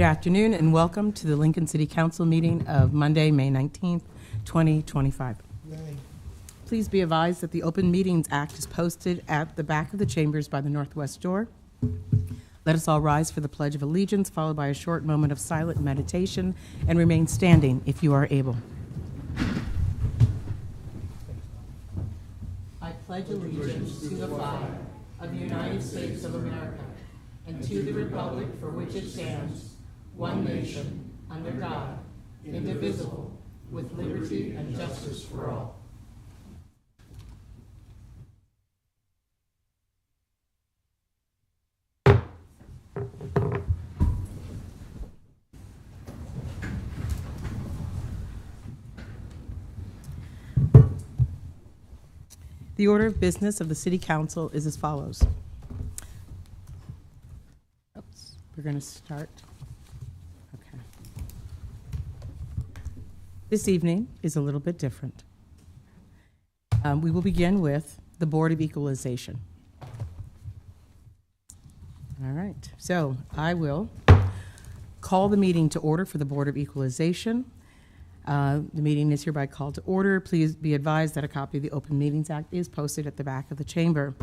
Good afternoon and welcome to the Lincoln City Council meeting of Monday, May 19th, 2025. Please be advised that the Open Meetings Act is posted at the back of the chambers by the northwest door. Let us all rise for the Pledge of Allegiance, followed by a short moment of silent meditation, and remain standing if you are able. I pledge allegiance to the flag of the United States of America and to the republic for which it stands, one nation, under God, indivisible, with liberty and justice for all. The order of business of the City Council is as follows. We're going to start. Okay. This evening is a little bit different. We will begin with the Board of Equalization. All right. So I will call the meeting to order for the Board of Equalization. The meeting is hereby called to order. Please be advised that a copy of the Open Meetings Act is posted at the back of the chamber.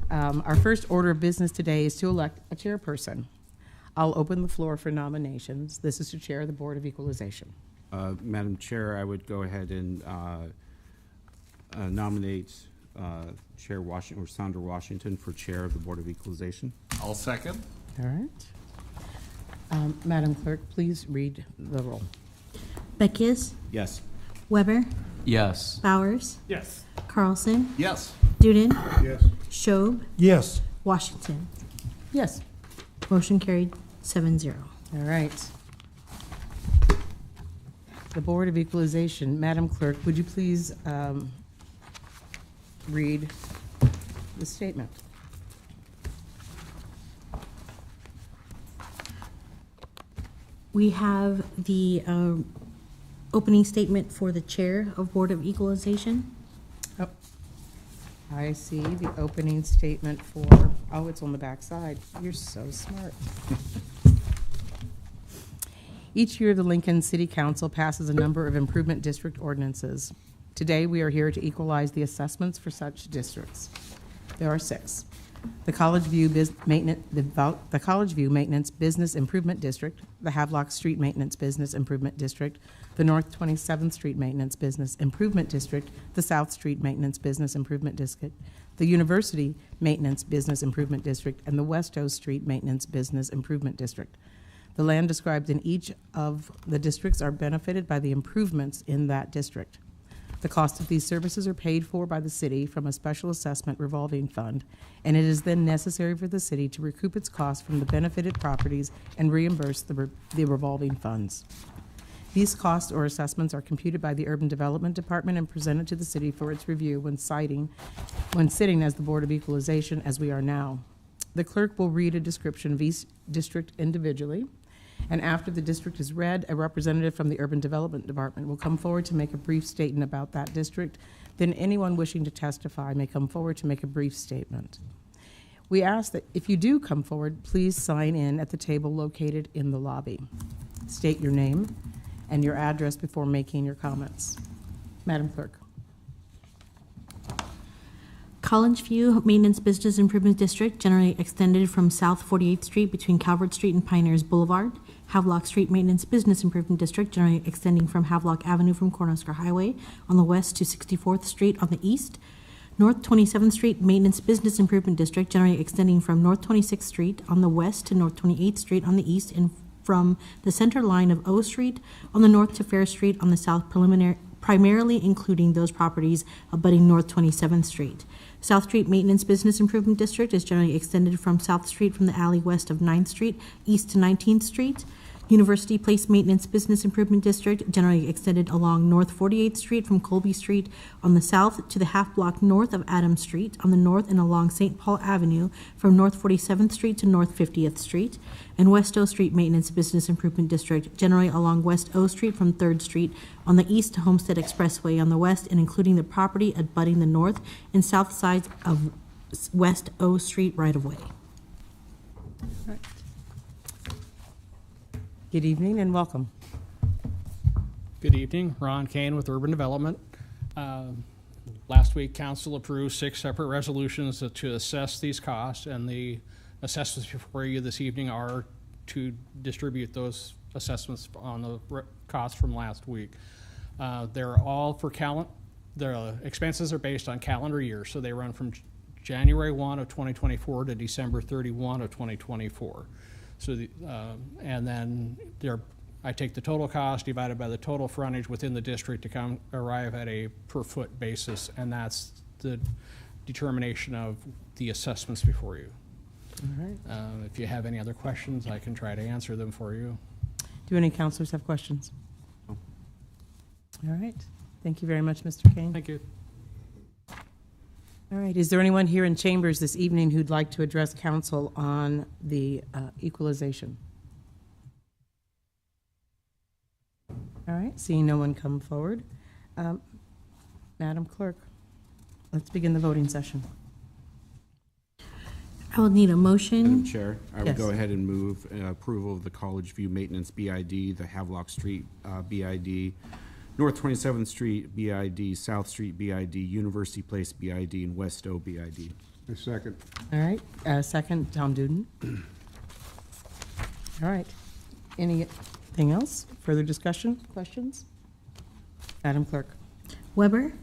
Our first order of business today is to elect a chairperson. I'll open the floor for nominations. This is to chair the Board of Equalization. Madam Chair, I would go ahead and nominate Chair Washington, or Sandra Washington, for chair of the Board of Equalization. I'll second. All right. Madam Clerk, please read the roll. Beckius, Yes. Weber, Yes. Bowers, Yes. Carlson, Yes. Duden, Yes. Schob, Yes. Washington. Yes. Motion carried 7-0. All right. The Board of Equalization. Madam Clerk, would you please read the statement? We have the opening statement for the chair of Board of Equalization. Oh, I see the opening statement for, oh, it's on the back side. You're so smart. Each year, the Lincoln City Council passes a number of improvement district ordinances. Today, we are here to equalize the assessments for such districts. There are 6. The College View Maintenance Business Improvement District, the Havelock Street Maintenance Business Improvement District, the North 27th Street Maintenance Business Improvement District, the South Street Maintenance Business Improvement District, the University Maintenance Business Improvement District, and the West O Street Maintenance Business Improvement District. The land described in each of the districts are benefited by the improvements in that district. The cost of these services are paid for by the city from a special assessment revolving fund, and it is then necessary for the city to recoup its costs from the benefited properties and reimburse the revolving funds. These costs or assessments are computed by the Urban Development Department and presented to the city for its review when sitting as the Board of Equalization, as we are now. The clerk will read a description of each district individually, and after the district is read, a representative from the Urban Development Department will come forward to make a brief statement about that district. Then anyone wishing to testify may come forward to make a brief statement. We ask that if you do come forward, please sign in at the table located in the lobby. State your name and your address before making your comments. Madam Clerk. College View Maintenance Business Improvement District, generally extended from South 48th Street between Calvert Street and Pioneers Boulevard. Havelock Street Maintenance Business Improvement District, generally extending from Havelock Avenue from Cornhusker Highway on the west to 64th Street on the east. North 27th Street Maintenance Business Improvement District, generally extending from North 26th Street on the west to North 28th Street on the east, and from the center line of O Street on the north to Fair Street on the south, primarily including those properties abutting North 27th Street. South Street Maintenance Business Improvement District is generally extended from South Street from the alley west of 9th Street east to 19th Street. University Place Maintenance Business Improvement District, generally extended along North 48th Street from Colby Street on the south to the half block north of Adams Street on the north, and along St. Paul Avenue from North 47th Street to North 50th Street. And West O Street Maintenance Business Improvement District, generally along West O Street from 3rd Street on the east to Homestead Expressway on the west, and including the property abutting the north and south sides of West O Street right-of-way. Right. Good evening and welcome. Good evening, Ron Kane with Urban Development. Last week, council approved 6 separate resolutions to assess these costs, and the assessments before you this evening are to distribute those assessments on the costs from last week. They're all for the expenses are based on calendar year, so they run from January 1 of 2024 to December 31 of 2024. So and then I take the total cost divided by the total frontage within the district to arrive at a per foot basis, and that's the determination of the assessments before you. All right. If you have any other questions, I can try to answer them for you. Do any counselors have questions? No. All right. Thank you very much, Mr. Kane. Thank you. All right. Is there anyone here in chambers this evening who'd like to address council on the equalization? All right. Seeing no one come forward, Madam Clerk, let's begin the voting session. I will need a motion. Madam Chair, I would Yes. go ahead and move approval of the College View Maintenance BID, the Havelock Street BID, North 27th Street BID, South Street BID, University Place BID, and West O BID. A second. All right. Second, Tom Duden. All right. Anything else? Further discussion? Questions? Madam Clerk. Weber,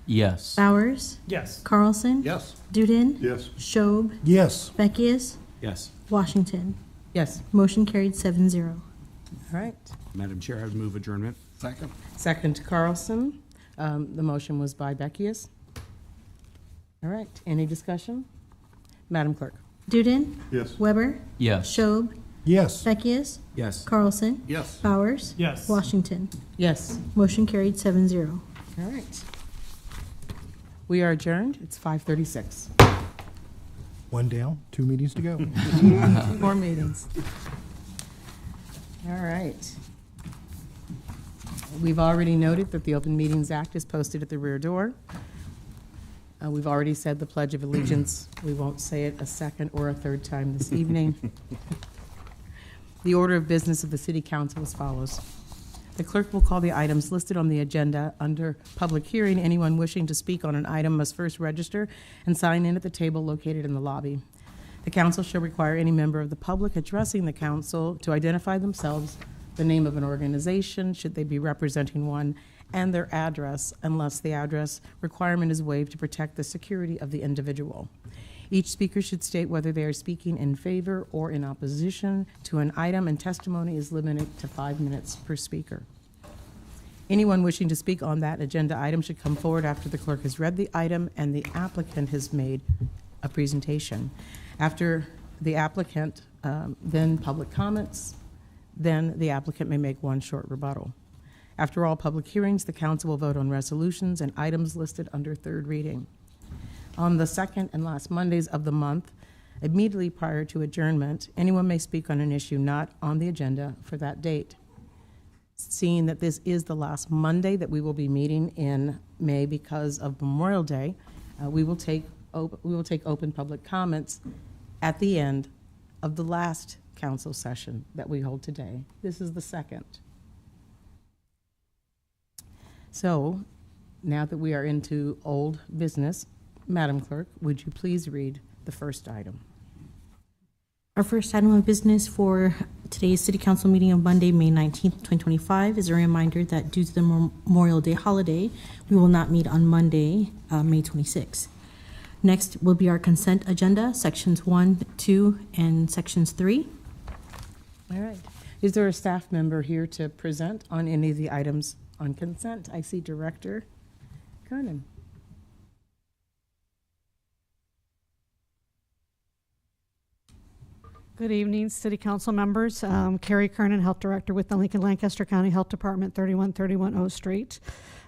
Yes. Bowers, Yes. Carlson, Yes. Duden, Yes. Schob, Yes. Beckius, Yes. Washington. Yes. Motion carried 7-0. All right. Madam Chair, I would move adjournment. Second. Second, Carlson. The motion was by Beckius. All right. Any discussion? Madam Clerk. Duden, Yes. Weber, Yes. Schob, Yes. Beckius, Yes. Carlson, Yes. Bowers, Yes. Washington. Yes. Motion carried 7-0. All right. We are adjourned. It's 5:36. One down, 2 meetings to go. 2 more meetings. All right. We've already noted that the Open Meetings Act is posted at the rear door. We've already said the Pledge of Allegiance. We won't say it a second or a third time this evening. The order of business of the City Council as follows. The clerk will call the items listed on the agenda under public hearing. Anyone wishing to speak on an item must first register and sign in at the table located in the lobby. The council shall require any member of the public addressing the council to identify themselves, the name of an organization, should they be representing one, and their address, unless the address requirement is waived to protect the security of the individual. Each speaker should state whether they are speaking in favor or in opposition to an item, and testimony is limited to 5 minutes per speaker. Anyone wishing to speak on that agenda item should come forward after the clerk has read the item and the applicant has made a presentation. After the applicant, then public comments, then the applicant may make one short rebuttal. After all public hearings, the council will vote on resolutions and items listed under third reading. On the second and last Mondays of the month, immediately prior to adjournment, anyone may speak on an issue not on the agenda for that date. Seeing that this is the last Monday that we will be meeting in May because of Memorial Day, we will take open public comments at the end of the last council session that we hold today. This is the second. So, now that we are into old business, Madam Clerk, would you please read the first item? Our first item of business for today's City Council meeting of Monday, May 19th, 2025 is a reminder that due to the Memorial Day holiday, we will not meet on Monday, May 26th. Next will be our consent agenda, sections 1, 2, and sections 3. All right. Is there a staff member here to present on any of the items on consent? I see Director Kernan. Good evening, City Council members. Carrie Kernan, Health Director with the Lincoln Lancaster County Health Department, 3131 O Street.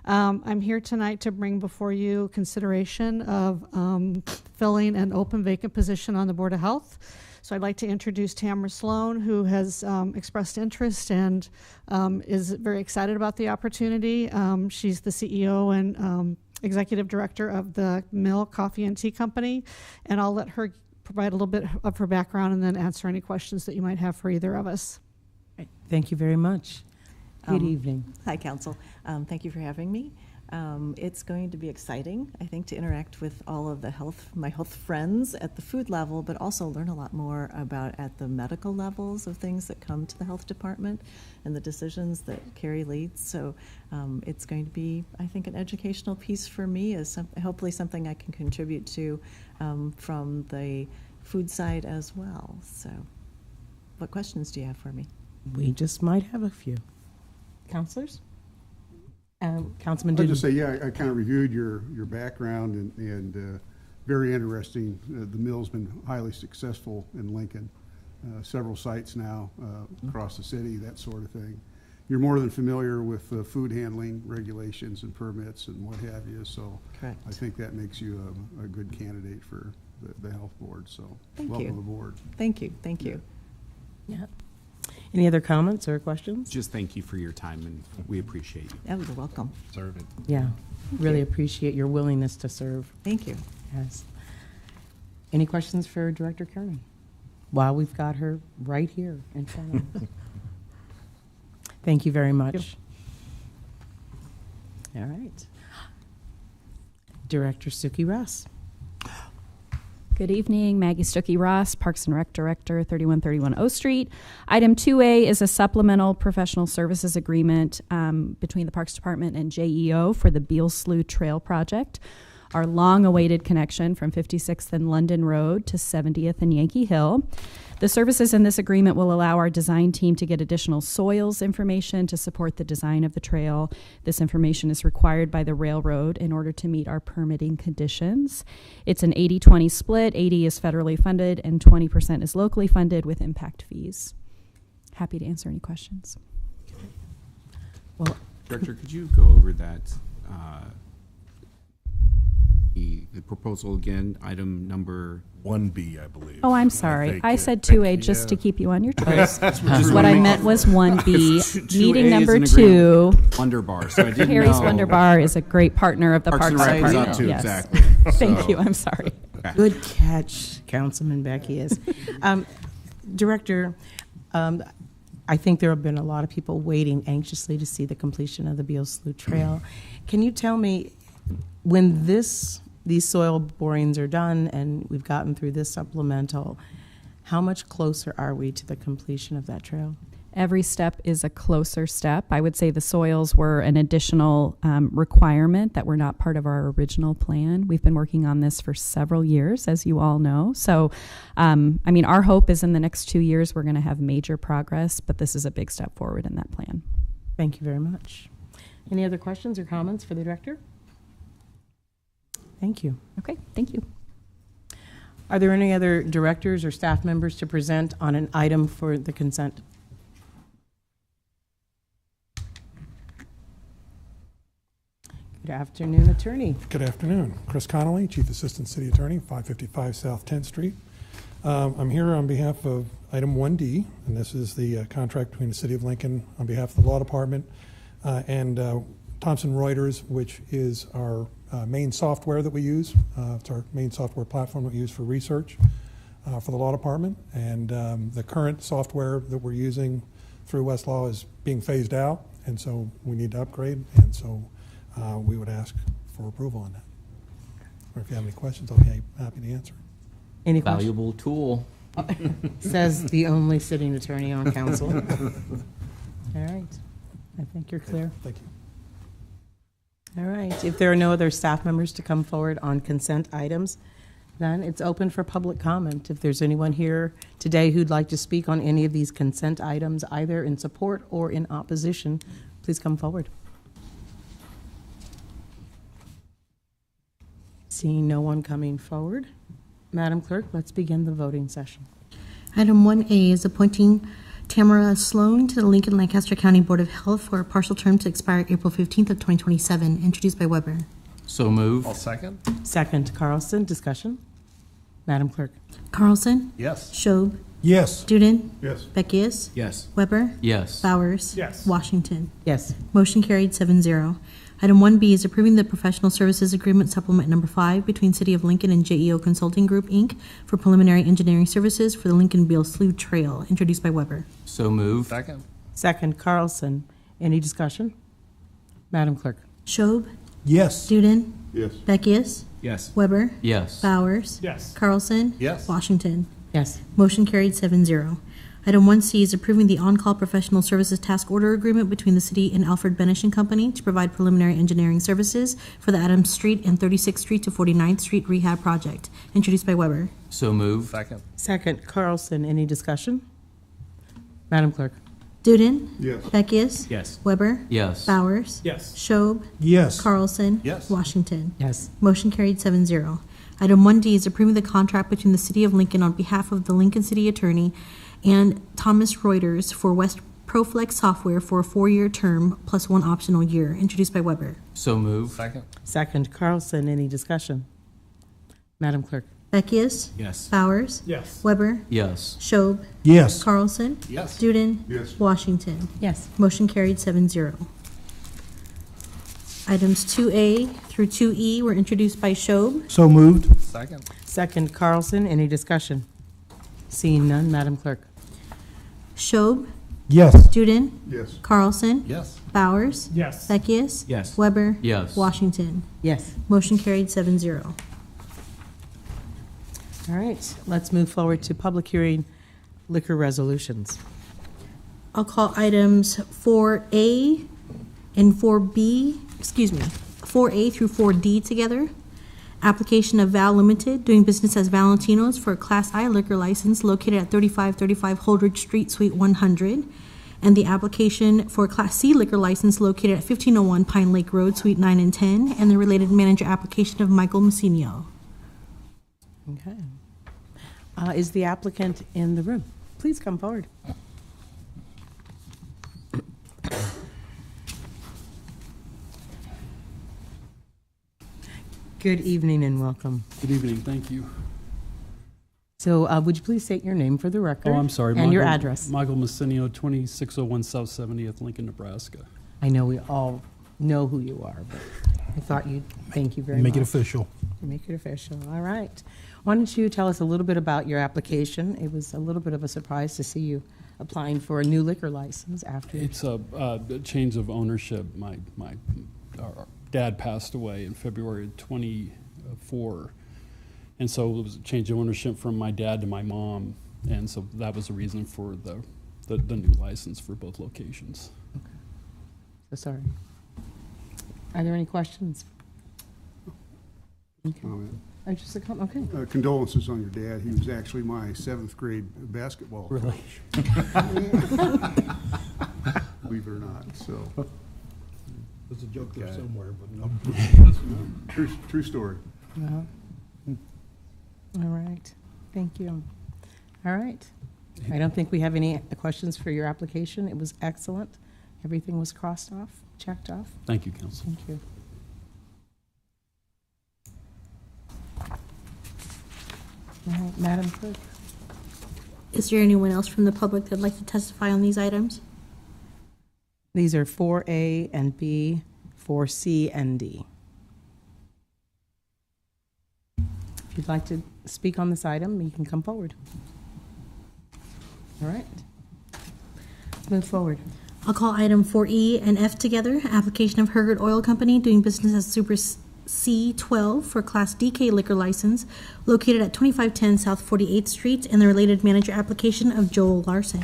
I'm here tonight to bring before you consideration of filling an open vacant position on the Board of Health. So I'd like to introduce Tamara Sloan, who has expressed interest and is very excited about the opportunity. She's the CEO and Executive Director of the Mill Coffee and Tea Company, and I'll let her provide a little bit of her background and then answer any questions that you might have for either of us. Right. Thank you very much. Good Um, evening. Hi, Council. Thank you for having me. It's going to be exciting, I think, to interact with all of my health friends at the food level, but also learn a lot more about at the medical levels of things that come to the health department and the decisions that Carrie leads. So it's going to be, I think, an educational piece for me, as hopefully something I can contribute to from the food side as well. So what questions do you have for me? We just might have a few. Counselors? Councilman I'll just Duden. say, yeah, I kind of reviewed your background and very interesting. The mill's been highly successful in Lincoln, several sites now across the city, that sort of thing. You're more than familiar with food handling regulations and permits and what have you, so Correct. I think that makes you a good candidate for the health board, so Thank welcome you. aboard. Thank you. Thank you. Yeah. Any other comments or questions? Just thank you for your time, and we appreciate you. Oh, you're welcome. Yeah, really appreciate your willingness to serve. Thank you. Yes. Any questions for Director Kernan? While we've got her right here in front of us. Thank you very much. All right. Director Suki Ross. Good evening, Maggie Stuckey Ross, Parks and Rec Director, 3131 O Street. Item 2A is a supplemental professional services agreement between the Parks Department and JEO for the Beale Slough Trail Project, our long-awaited connection from 56th and London Road to 70th and Yankee Hill. The services in this agreement will allow our design team to get additional soils information to support the design of the trail. This information is required by the railroad in order to meet our permitting conditions. It's an 80-20 split. 80 is federally funded and 20% is locally funded with impact fees. Happy to answer any questions. Well, Director, could you go over that, the proposal again, item number? 1B, I believe. Oh, I'm sorry. think I it- said 2A just to keep you on your toes. Just What I wanna meant was 1B. 2A Meeting is number an 2. Wonder Bar, so I didn't know. Harry's Wonder Bar is a great partner of the Parks Parks and Rec is Department. up too, Yes. exactly. Thank So- you. I'm sorry. Good catch, Councilman Becky is. Director, I think there have been a lot of people waiting anxiously to see the completion of the Beale Slough Trail. Can you tell me, when these soil borings are done and we've gotten through this supplemental, how much closer are we to the completion of that trail? Every step is a closer step. I would say the soils were an additional requirement that were not part of our original plan. We've been working on this for several years, as you all know. So, our hope is in the next 2 years we're going to have major progress, but this is a big step forward in that plan. Thank you very much. Any other questions or comments for the director? Thank you. Okay, thank you. Are there any other directors or staff members to present on an item for the consent? Good afternoon, Attorney. Good afternoon. Chris Connolly, Chief Assistant City Attorney, 555 South 10th Street. I'm here on behalf of item 1D, and this is the contract between the City of Lincoln on behalf of the Law Department and Thomson Reuters, which is our main software that we use. It's our main software platform that we use for research for the Law Department. And the current software that we're using through Westlaw is being phased out, and so we need to upgrade. And so we would ask for approval on that. Or if you have any questions, I'll be happy to answer. Any questions? Valuable tool. Says the only sitting attorney on council. All right. I think you're clear. Thank you. All right. If there are no other staff members to come forward on consent items, then it's open for public comment. If there's anyone here today who'd like to speak on any of these consent items, either in support or in opposition, please come forward. Seeing no one coming forward, Madam Clerk, let's begin the voting session. Item 1A is appointing Tamara Sloan to the Lincoln Lancaster County Board of Health for a partial term to expire April 15th of 2027, introduced by Weber. So move. second. Second, Carlson, discussion. Madam Clerk. Carlson? Yes. Schob? Yes. Duden? Yes. Beckius? Yes. Weber? Yes. Bowers? Yes. Washington? Yes. Motion carried 7-0. Item 1B is approving the professional services agreement supplement number 5 between City of Lincoln and JEO Consulting Group, Inc. for preliminary engineering services for the Lincoln Beale Slough Trail, introduced by Weber. So move. Second. Second, Carlson. Any discussion? Madam Clerk? Schob, Yes. Duden, Yes. Beckius, Yes. Weber, Yes. Bowers, Yes. Carlson, Yes. Washington. Yes. Motion carried 7-0. Item 1C is approving the on-call professional services task order agreement between the city and Alfred Benish and Company to provide preliminary engineering services for the Adams Street and 36th Street to 49th Street rehab project, introduced by Weber. So move. Second. Second, Carlson. Any discussion? Madam Clerk? Duden, Yes. Beckius, Yes. Weber, Yes. Bowers, Yes. Schob, Yes. Carlson, Yes. Washington. Yes. Motion carried 7-0. Item 1D is approving the contract between the City of Lincoln on behalf of the Lincoln City Attorney and Thomas Reuters for West Proflex software for a 4-year term plus 1 optional year, introduced by Weber. So move. Second. Second, Carlson. Any discussion? Madam Clerk? Beckius, Yes. Bowers, Yes. Weber, Yes. Schob, Yes. Carlson, Yes. Duden, Yes. Washington. Yes. Motion carried 7-0. Items 2A through 2E were introduced by Schob. So moved. Second. Second, Carlson. Any discussion? Seeing none, Madam Clerk? Schob, Yes. Duden, Yes. Carlson, Yes. Bowers, Yes. Beckius, Yes. Weber, Yes. Washington. Yes. Motion carried 7-0. All right, let's move forward to public hearing liquor resolutions. I'll call items 4A and 4B, 4A through 4D together. Application of Val Limited, doing business as Valentino's for a Class I liquor license located at 3535 Holdridge Street, Suite 100. And the application for a Class C liquor license located at 1501 Pine Lake Road, Suite 9 and 10. And the related manager application of Michael Messinio. Okay. Is the applicant in the room? Please come forward. Good evening and welcome. Good evening, thank you. So would you please state your name for the record? Oh, I'm sorry. And your Michael- address. Michael Messinio, 2601 South 70th, Lincoln, Nebraska. I know we all know who you are, but I thought you'd, thank you very much. Make it official. Make it official. All right. Why don't you tell us a little bit about your application? It was a little bit of a surprise to see you applying for a new liquor license after. It's a change of ownership. Our dad passed away in February of 24, and so it was a change of ownership from my dad to my mom, and so that was the reason for the new license for both locations. So sorry. Are there any questions? Comment. Just a comment. Okay. Condolences on your dad. He was actually my 7th grade basketball Really? believe it or not, so. There's a joke there Okay. somewhere, but no. True story. All right. Thank you. All right. I don't think we have any questions for your application. It was excellent. Everything was crossed off, checked off. Thank you, Council. Thank you. All right, Madam Clerk. Is there anyone else from the public that'd like to testify on these items? These are 4A and B, 4C and D. If you'd like to speak on this item, you can come forward. All right. Move forward. I'll call item 4E and F together. Application of Hergert Oil Company doing business as Super C12 for Class DK liquor license located at 2510 South 48th Street and the related manager application of Joel Larson.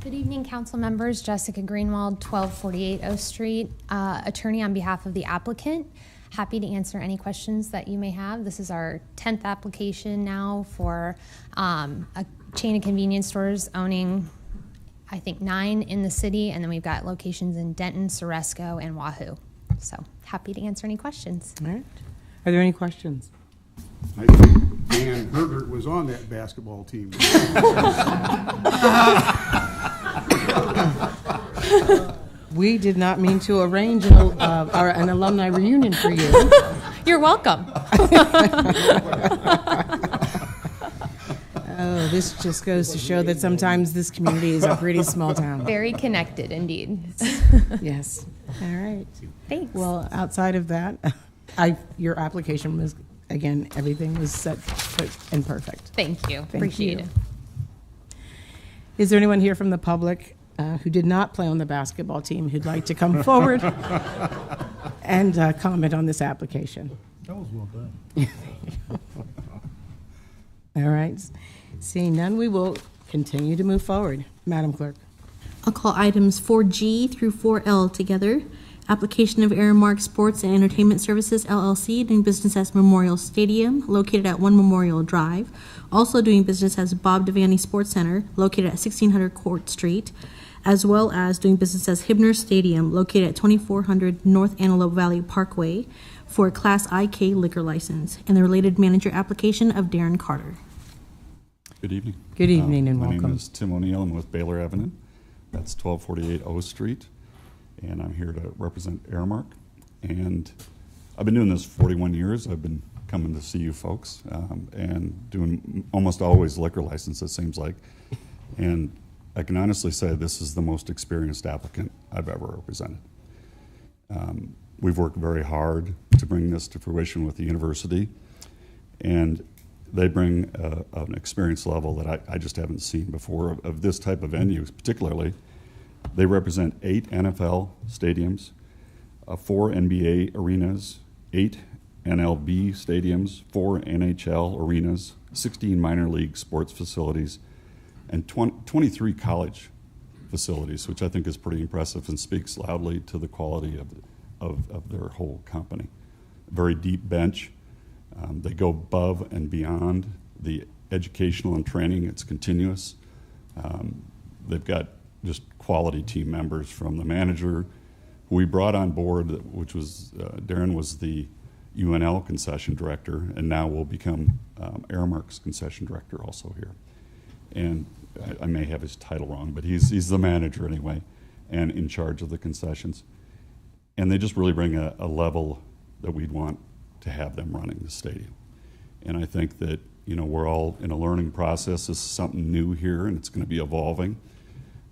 Good evening, council members. Jessica Greenwald, 1248 O Street, attorney on behalf of the applicant. Happy to answer any questions that you may have. This is our 10th application now for a chain of convenience stores owning, I think, 9 in the city, and then we've got locations in Denton, Ceresco, and Wahoo. So happy to answer any questions. All right. Are there any questions? I think Dan Herbert was on that basketball team. We did not mean to arrange an alumni reunion for you. You're welcome. Oh, this just goes to show that sometimes this community is a pretty small town. Very connected indeed. Yes. All right. Thanks. Well, outside of that, your application was, again, everything was set and perfect. Thank you. Thank Appreciate you. it. Is there anyone here from the public who did not play on the basketball team who'd like to come forward and comment on this application? That was well done. All right. Seeing none, we will continue to move forward. Madam Clerk. I'll call items 4G through 4L together. Application of Aramark Sports and Entertainment Services LLC, doing business as Memorial Stadium, located at 1 Memorial Drive. Also doing business as Bob Devaney Sports Center, located at 1600 Court Street, as well as doing business as Hibner Stadium, located at 2400 North Antelope Valley Parkway, for a Class IK liquor license, and the related manager application of Darren Carter. Good evening. Good evening and My welcome. name is Tim O'Neill. I'm with Baylor Avenue. That's 1248 O Street. And I'm here to represent Aramark. And I've been doing this for 41 years. I've been coming to see you folks and doing almost always liquor license, it seems like. And I can honestly say this is the most experienced applicant I've ever represented. We've worked very hard to bring this to fruition with the university. And they bring an experience level that I just haven't seen before of this type of venue, particularly. They represent 8 NFL stadiums, 4 NBA arenas, 8 NLB stadiums, 4 NHL arenas, 16 minor league sports facilities, and 23 college facilities, which I think is pretty impressive and speaks loudly to the quality of their whole company. Very deep bench. They go above and beyond the educational and training. It's continuous. They've got just quality team members, from the manager who we brought on board, which was Darren was the UNL concession director, and now will become Aramark's concession director also here. And I may have his title wrong, but he's the manager anyway, and in charge of the concessions. And they just really bring a level that we'd want to have them running the stadium. And I think that, you know, we're all in a learning process. This is something new here, and it's going to be evolving.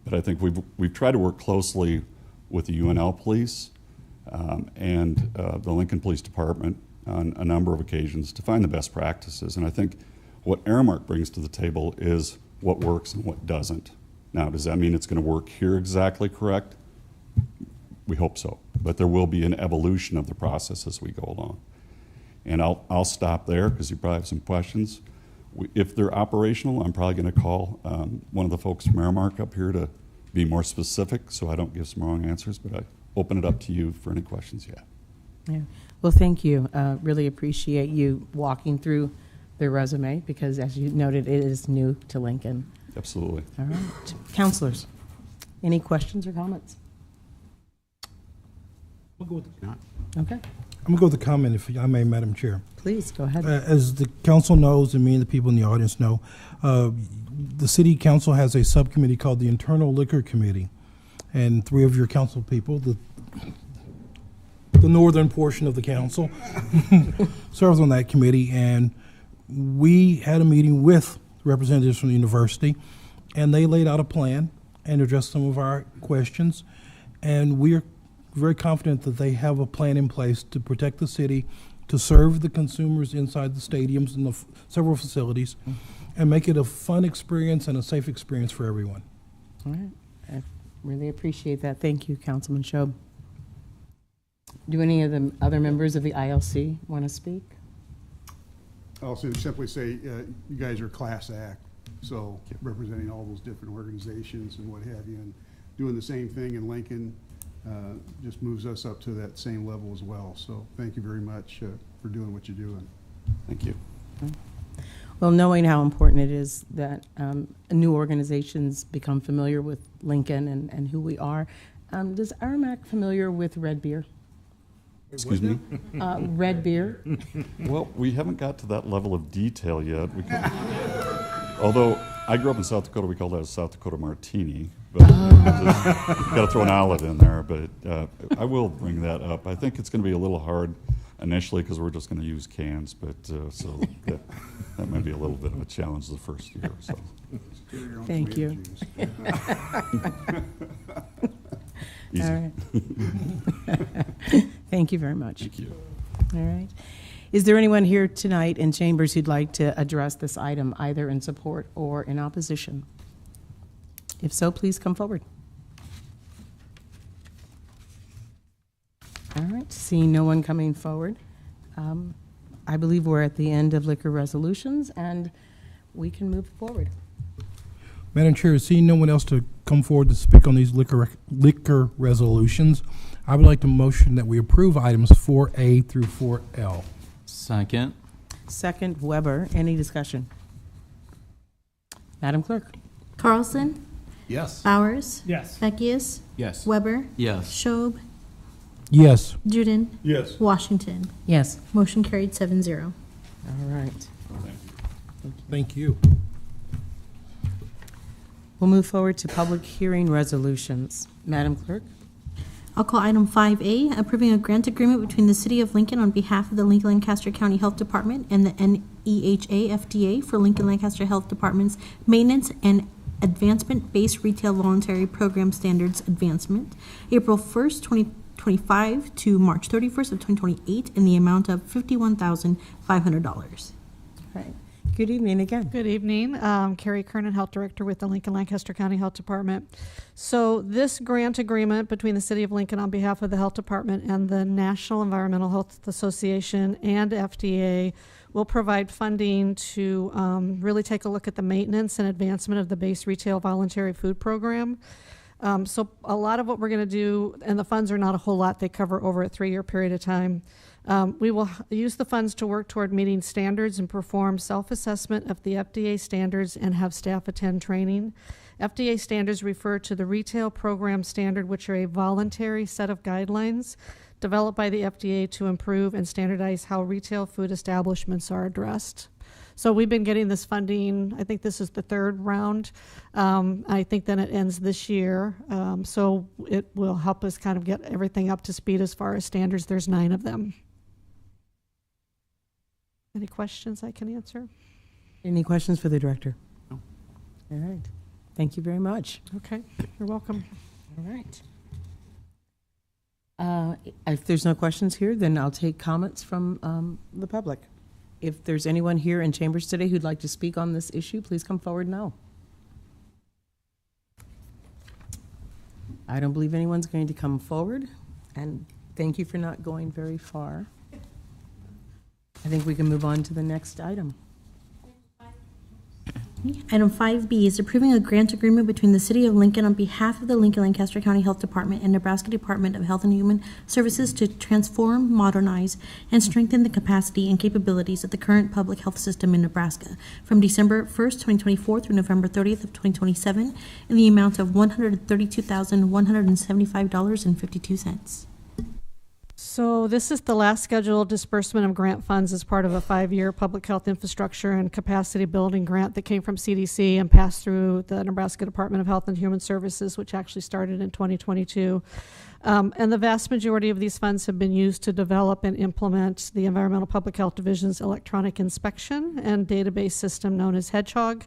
But I think we've tried to work closely with the UNL Police and the Lincoln Police Department on a number of occasions to find the best practices. And I think what Aramark brings to the table is what works and what doesn't. Now, does that mean it's going to work here exactly correct? We hope so. But there will be an evolution of the process as we go along. And I'll stop there because you probably have some questions. If they're operational, I'm probably going to call one of the folks from Aramark up here to be more specific so I don't give some wrong answers, but I open it up to you for any questions you have. Yeah. Well, thank you. Really appreciate you walking through their resume because, as you noted, it is new to Lincoln. Absolutely. All right. Counselors, any questions or comments? We'll go with the Okay. I'm going to go with the comment, if I may, Madam Chair. Please, go ahead. As the council knows, and me and the people in the audience know, the city council has a subcommittee called the Internal Liquor Committee. And 3 of your council people, the northern portion of the council, serves on that committee. And we had a meeting with representatives from the university, and they laid out a plan and addressed some of our questions. And we're very confident that they have a plan in place to protect the city, to serve the consumers inside the stadiums and the several facilities, and make it a fun experience and a safe experience for everyone. All right. I really appreciate that. Thank you, Councilman Shob. Do any of the other members of the ILC want to speak? I'll simply say you guys are a class act, so representing all those different organizations and what have you, and doing the same thing in Lincoln just moves us up to that same level as well. So thank you very much for doing what you're doing. Thank you. Well, knowing how important it is that new organizations become familiar with Lincoln and who we are, does Aramark familiar with red beer? Excuse me? Red beer? Well, we haven't got to that level of detail yet. Although I grew up in South Dakota, we call that a South Dakota martini. But got to throw an olive in there. But I will bring that up. I think it's going to be a little hard initially because we're just going to use cans. But so that might be a little bit of a challenge the first year. So. Thank you. Easy. All right. Thank you very much. Thank you. All right. Is there anyone here tonight in chambers who'd like to address this item, either in support or in opposition? If so, please come forward. All right, seeing no one coming forward, I believe we're at the end of liquor resolutions, and we can move forward. Madam Chair, seeing no one else to come forward to speak on these liquor resolutions, I would like to motion that we approve items 4A through 4L. Second. Second, Weber. Any discussion? Madam Clerk? Carlson? Yes. Bowers? Yes. Beckius? Yes. Weber? Yes. Schob? Yes. Juden? Yes. Washington? Yes. Motion carried 7-0. All right. Thank you. We'll move forward to public hearing resolutions. Madam Clerk? I'll call item 5A, approving a grant agreement between the City of Lincoln on behalf of the Lincoln Lancaster County Health Department and the NEHA FDA for Lincoln Lancaster Health Department's maintenance and advancement-based retail voluntary program standards advancement, April 1st, 2025 to March 31st of 2028 in the amount of $51,500. All right. Good evening again. Good evening. Carrie Kernan, Health Director with the Lincoln Lancaster County Health Department. So this grant agreement between the City of Lincoln on behalf of the Health Department and the National Environmental Health Association and FDA will provide funding to really take a look at the maintenance and advancement of the base retail voluntary food program. So a lot of what we're going to do, and the funds are not a whole lot, they cover over a 3-year period of time. We will use the funds to work toward meeting standards and perform self-assessment of the FDA standards and have staff attend training. FDA standards refer to the retail program standard, which are a voluntary set of guidelines developed by the FDA to improve and standardize how retail food establishments are addressed. So we've been getting this funding, I think this is the 3rd round. I think then it ends this year. So it will help us kind of get everything up to speed as far as standards. There's 9 of them. Any questions I can answer? Any questions for the director? No. All right. Thank you very much. Okay, you're welcome. All right. If there's no questions here, then I'll take comments from the public. If there's anyone here in chambers today who'd like to speak on this issue, please come forward now. I don't believe anyone's going to come forward, and thank you for not going very far. I think we can move on to the next item. Item 5B is approving a grant agreement between the City of Lincoln on behalf of the Lincoln Lancaster County Health Department and Nebraska Department of Health and Human Services to transform, modernize, and strengthen the capacity and capabilities of the current public health system in Nebraska from December 1st, 2024 through November 30th of 2027 in the amount of $132,175.52. So this is the last scheduled disbursement of grant funds as part of a 5-year public health infrastructure and capacity building grant that came from CDC and passed through the Nebraska Department of Health and Human Services, which actually started in 2022. And the vast majority of these funds have been used to develop and implement the Environmental Public Health Division's electronic inspection and database system known as Hedgehog,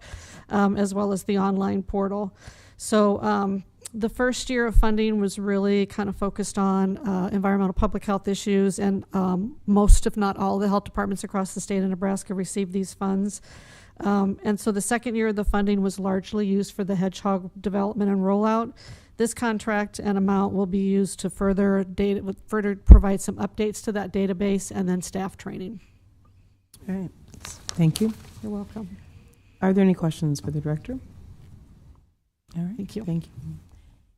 as well as the online portal. So the first year of funding was really kind of focused on environmental public health issues, and most, if not all, the health departments across the state of Nebraska received these funds. And so the second year of the funding was largely used for the Hedgehog development and rollout. This contract and amount will be used to further provide some updates to that database and then staff training. All right. Thank you. You're welcome. Are there any questions for the director? All right. Thank you. Thank you.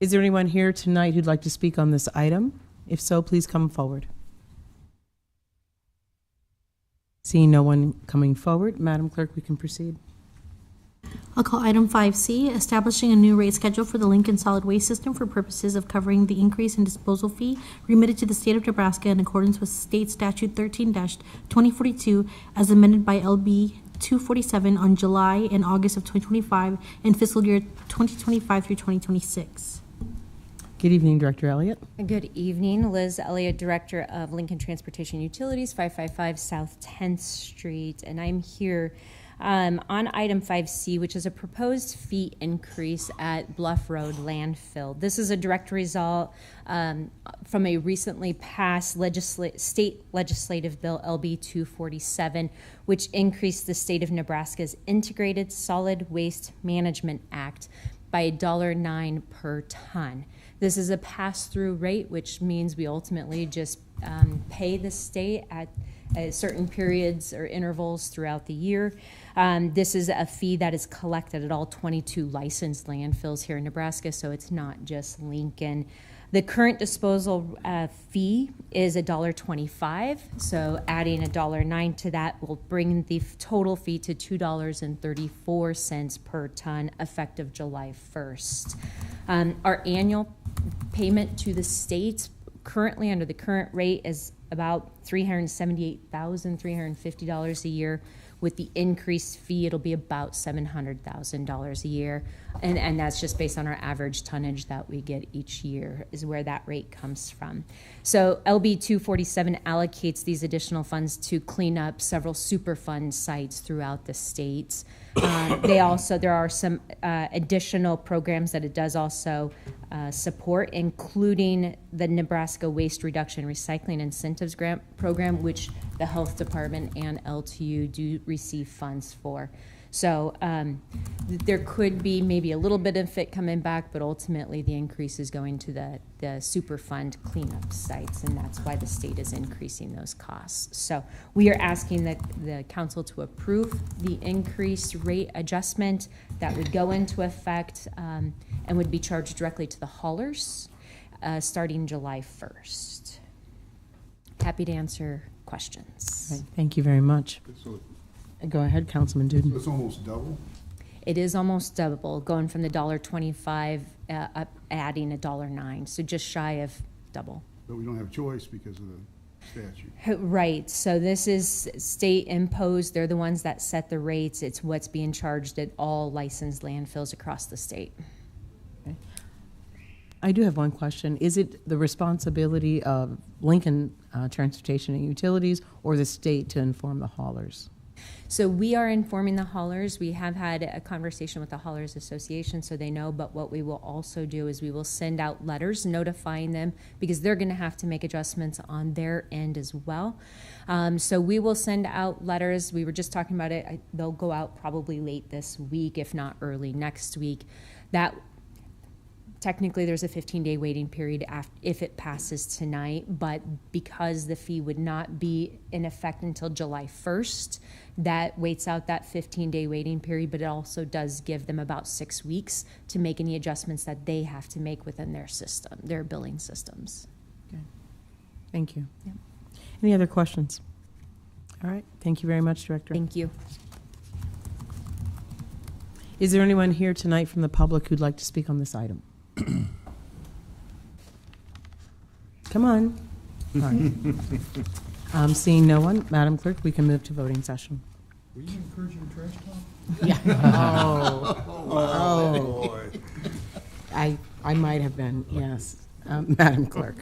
Is there anyone here tonight who'd like to speak on this item? If so, please come forward. Seeing no one coming forward, Madam Clerk, we can proceed. I'll call item 5C, establishing a new rate schedule for the Lincoln Solid Waste System for purposes of covering the increase in disposal fee remitted to the state of Nebraska in accordance with State Statute 13-2042 as amended by LB 247 on July and August of 2025 and fiscal year 2025 through 2026. Good evening, Director Elliott. Good evening, Liz Elliott, Director of Lincoln Transportation Utilities, 555 South 10th Street, and I'm here on item 5C, which is a proposed fee increase at Bluff Road Landfill. This is a direct result from a recently passed state legislative bill, LB 247, which increased the state of Nebraska's Integrated Solid Waste Management Act by $1.09 per ton. This is a pass-through rate, which means we ultimately just pay the state at certain periods or intervals throughout the year. This is a fee that is collected at all 22 licensed landfills here in Nebraska, so it's not just Lincoln. The current disposal fee is $1.25, so adding $1.09 to that will bring the total fee to $2.34 per ton effective July 1st. Our annual payment to the state currently under the current rate is about $378,350 a year. With the increased fee, it'll be about $700,000 a year. And that's just based on our average tonnage that we get each year is where that rate comes from. So LB 247 allocates these additional funds to clean up several Superfund sites throughout the states. There are some additional programs that it does also support, including the Nebraska Waste Reduction Recycling Incentives Grant Program, which the Health Department and LTU do receive funds for. So there could be maybe a little bit of it coming back, but ultimately the increase is going to the Superfund cleanup sites, and that's why the state is increasing those costs. So we are asking the council to approve the increased rate adjustment that would go into effect and would be charged directly to the haulers starting July 1st. Happy to answer questions. Okay, thank you very much. So Go ahead, Councilman Duden. it's almost double? It is almost double, going from the $1.25 up, adding $1.09, so just shy of double. But we don't have a choice because of the statute. Right, so this is state imposed, they're the ones that set the rates, it's what's being charged at all licensed landfills across the state. I do have one question. Is it the responsibility of Lincoln Transportation and Utilities or the state to inform the haulers? So we are informing the haulers. We have had a conversation with the Haulers Association so they know, but what we will also do is we will send out letters notifying them because they're going to have to make adjustments on their end as well. So we will send out letters. We were just talking about it. They'll go out probably late this week, if not early next week. That technically, there's a 15-day waiting period if it passes tonight, but because the fee would not be in effect until July 1st, that waits out that 15-day waiting period, but it also does give them about 6 weeks to make any adjustments that they have to make within their system, their billing systems. Okay. Thank you. Yep. Any other questions? All right. Thank you very much, Director. Thank you. Is there anyone here tonight from the public who'd like to speak on this item? Come on. All right. Seeing no one, Madam Clerk, we can move to voting session. Were you encouraging trash talk? Yeah. Oh. I might have been, yes. Madam Clerk.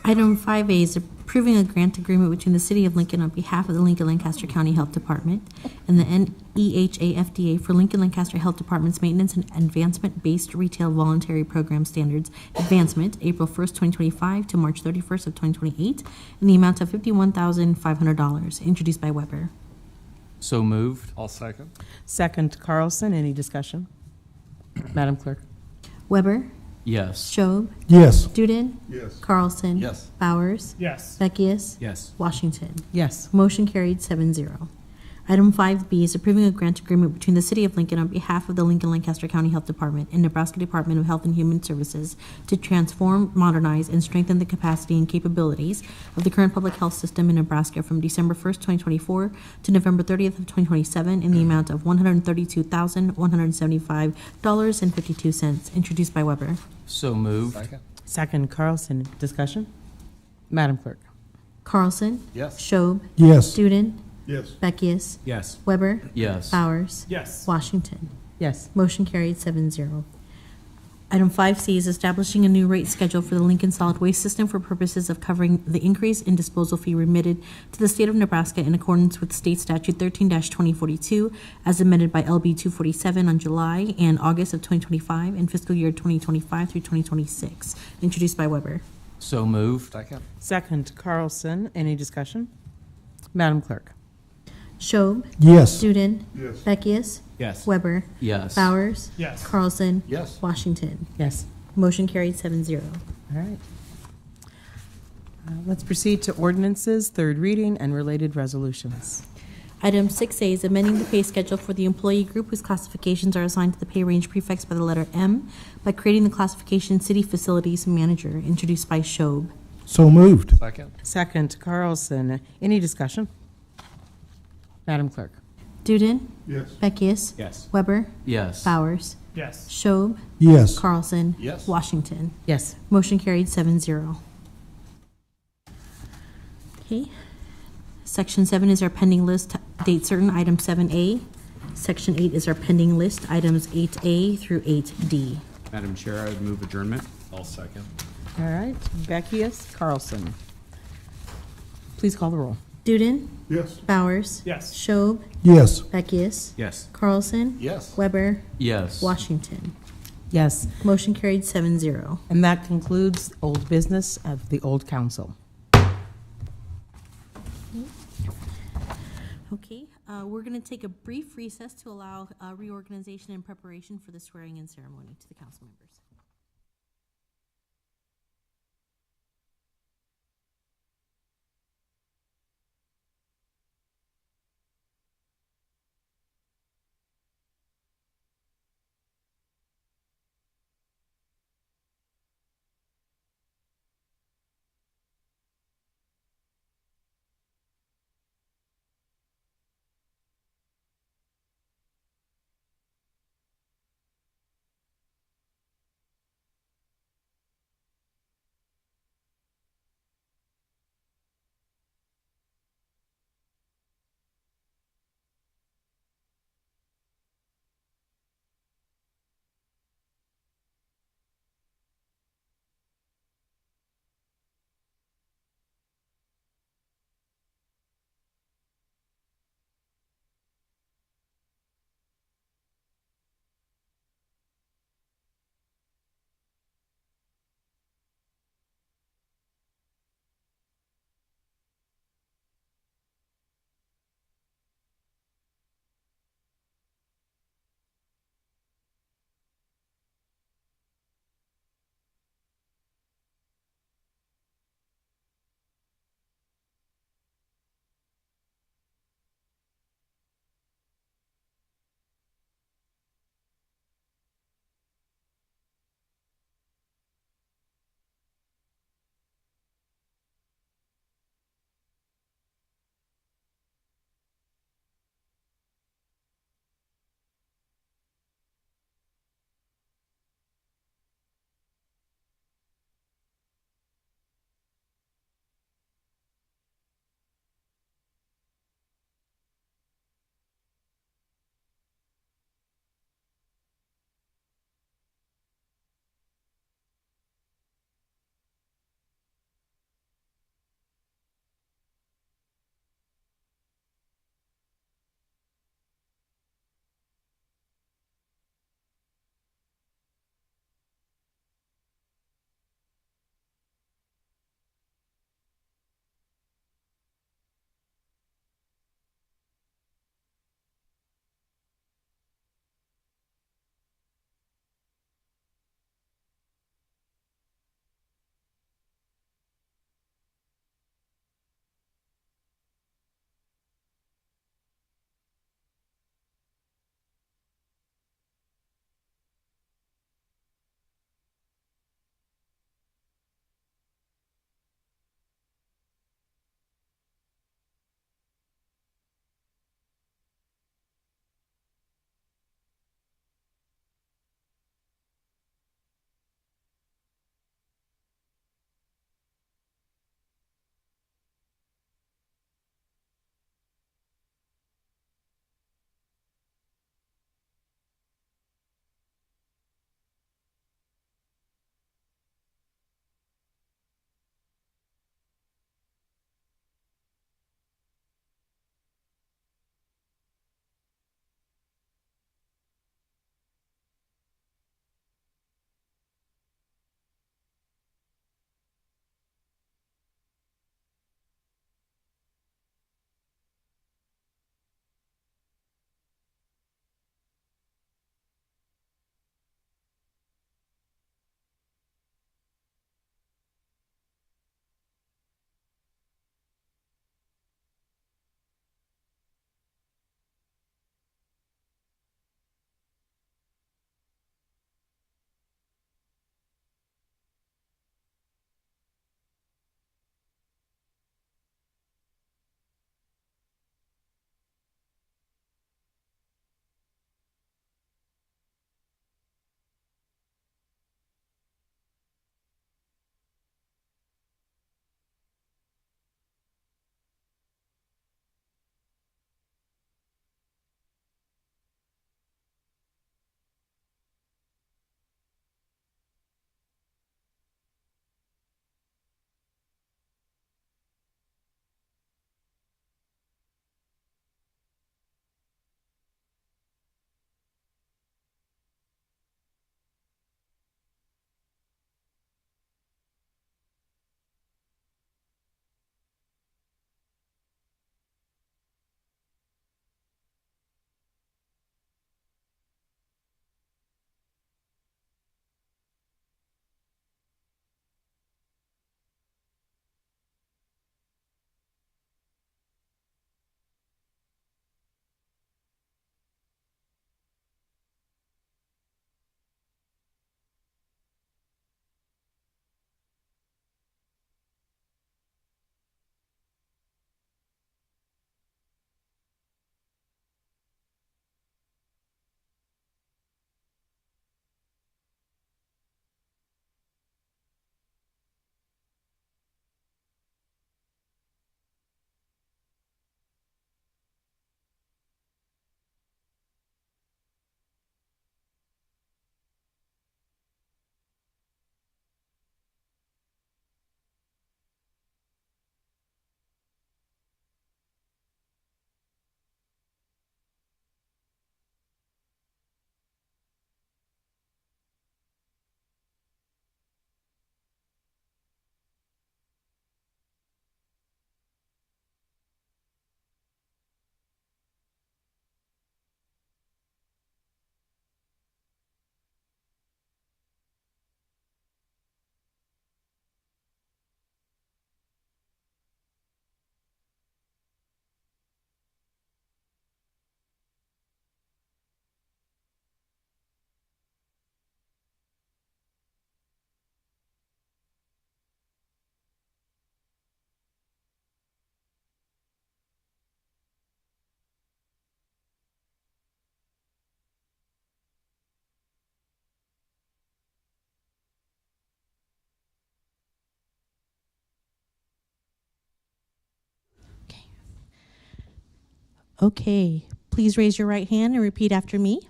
Item 5A is approving a grant agreement between the City of Lincoln on behalf of the Lincoln-Lancaster County Health Department and the NEHA FDA for Lincoln-Lancaster Health Department's Maintenance and Advancement-Based Retail Voluntary Program Standards Advancement, April 1st, 2025 to March 31st of 2028, in the amount of $51,500, introduced by Weber. So moved. I'll second. Second, Carlson. Any discussion? Madam Clerk. Weber, Yes. Schob, Yes. Duden, Yes. Carlson. Yes. Bowers. Yes. Beckius. Yes. Washington. Yes. Motion carried 7-0. Item 5B is approving a grant agreement between the City of Lincoln on behalf of the Lincoln-Lancaster County Health Department and Nebraska Department of Health and Human Services to transform, modernize, and strengthen the capacity and capabilities of the current public health system in Nebraska from December 1st, 2024 to November 30th of 2027 in the amount of $132,175.52, introduced by Weber. So moved. Second. Second, Carlson. Discussion? Madam Clerk. Carlson. Yes. Schob. Yes. Duden. Yes. Beckius. Yes. Weber. Yes. Bowers. Yes. Washington. Yes. Motion carried 7-0. Item 5C is establishing a new rate schedule for the Lincoln Solid Waste System for purposes of covering the increase in disposal fee remitted to the state of Nebraska in accordance with State Statute 13-2042 as amended by LB 247 on July and August of 2025 and fiscal year 2025 through 2026, introduced by Weber. So moved. Second. Second, Carlson. Any discussion? Madam Clerk. Schob, Yes. Duden, Yes. Beckius, Yes. Weber, Yes. Bowers, Yes. Carlson, Yes. Washington. Yes. Motion carried 7-0. All right. Let's proceed to ordinances, third reading, and related resolutions. Item 6A is amending the pay schedule for the employee group whose classifications are assigned to the pay range prefixed by the letter M by creating the classification City Facilities Manager, introduced by Schob. So moved. Second, Carlson. Any discussion? Madam Clerk? Duden, Yes. Beckius, Yes. Weber, Yes. Bowers, Yes. Schob, Yes. Carlson, Yes. Washington. Yes. Motion carried 7-0. Okay. Section 7 is our pending list, date certain, item 7A. Section 8 is our pending list, items 8A through 8D. Madam Chair, I would move adjournment. I'll second. All right. Beckius, Carlson. Please call the roll. Duden, Yes. Bowers, Yes. Schob, Yes. Beckius, Yes. Carlson, Yes. Weber, Yes. Washington. Yes. Motion carried 7-0. And that concludes old business of the old council. Okay, we're going to take a brief recess to allow reorganization and preparation for the swearing-in ceremony to the council members. Okay, please raise your right hand and repeat after me.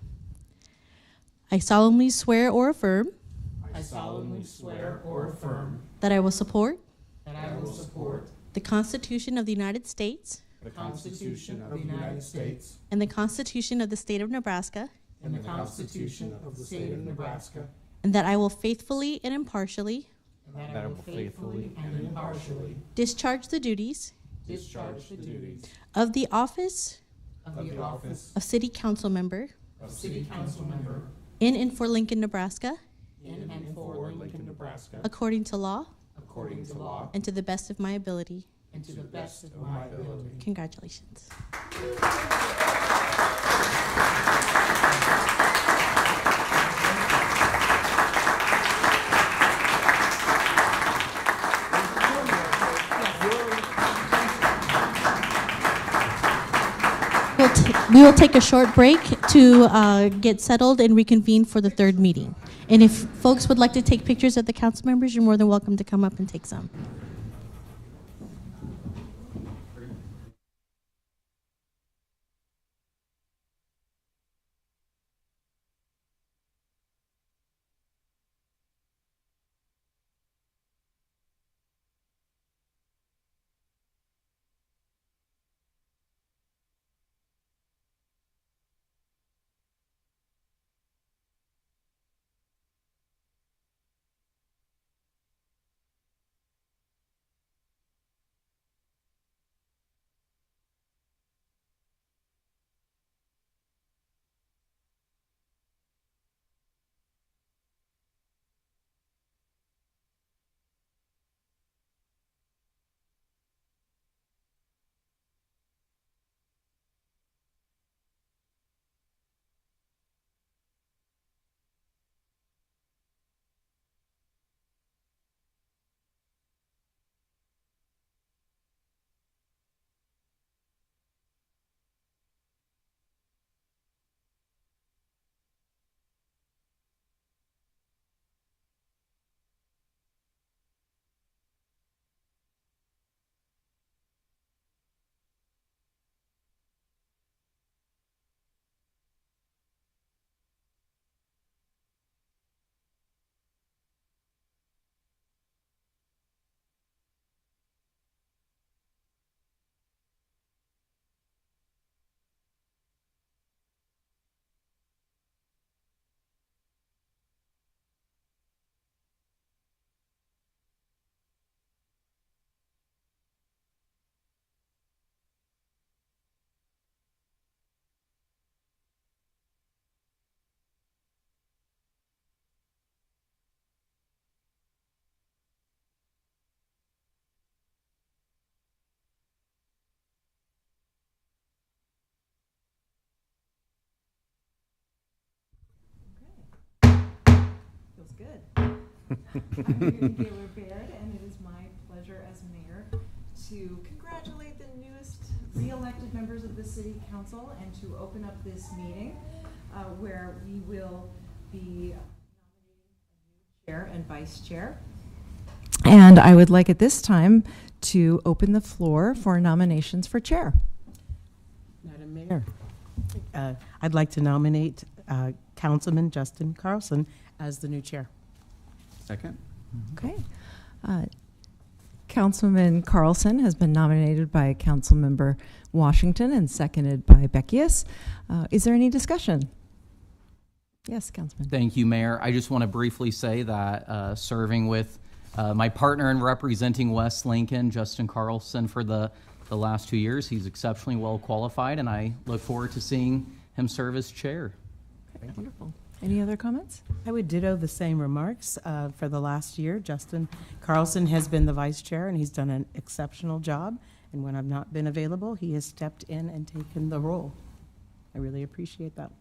I solemnly swear or affirm I solemnly swear or affirm that I will support that I will support the Constitution of the United States the Constitution of the United States and the Constitution of the State of Nebraska, and the Constitution of the State of Nebraska, and that I will faithfully and impartially and that I will faithfully and impartially discharge the duties discharge the duties of the office of the office of City Council Member of City Council Member in and for Lincoln, Nebraska, in and for Lincoln, Nebraska, according to law according to law and to the best of my ability. and to the best of my ability. Congratulations. We will take a short break to get settled and reconvene for the third meeting. And if folks would like to take pictures of the council members, you're more than welcome to come up and take some. Feels good. I'm here to Gaylor Baird, and it is my pleasure as mayor to congratulate the newest re-elected members of the city council and to open up this meeting where we will be nominating a new chair and vice chair. And I would like at this time to open the floor for nominations for chair. Madam Mayor, I'd like to nominate Councilman Justin Carlson as the new chair. Second. Okay. Councilman Carlson has been nominated by Councilmember Washington and seconded by Beckius. Is there any discussion? Yes, Councilman. Thank you, Mayor. I just want to briefly say that serving with my partner in representing West Lincoln, Justin Carlson, for the last 2 years, he's exceptionally well qualified, and I look forward to seeing him serve as chair. Okay, wonderful. Any other comments? I would ditto the same remarks for the last year. Justin Carlson has been the vice chair, and he's done an exceptional job. And when I've not been available, he has stepped in and taken the role. I really appreciate that.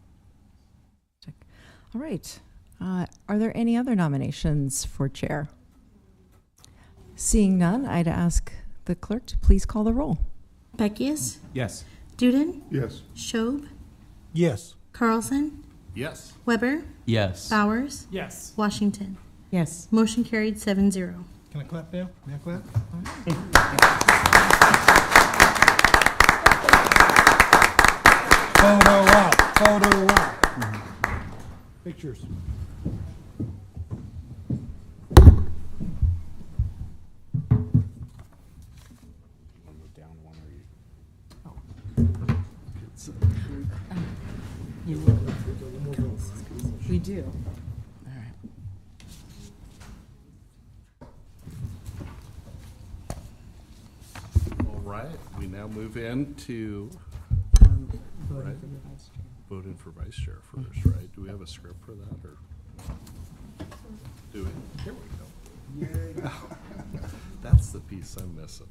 All right. Are there any other nominations for chair? Seeing none, I'd ask the clerk to please call the roll. Beckius? Yes. Duden? Yes. Schob? Yes. Carlson? Yes. Weber? Yes. Bowers? Yes. Washington? Yes. Motion carried 7-0. Can I clap now? May I clap? Photo op. Pictures. We do. All right. All right, we now move into voting for vice chair first, right? Do we have a script for that, or do we? Here we go. That's the piece I'm missing.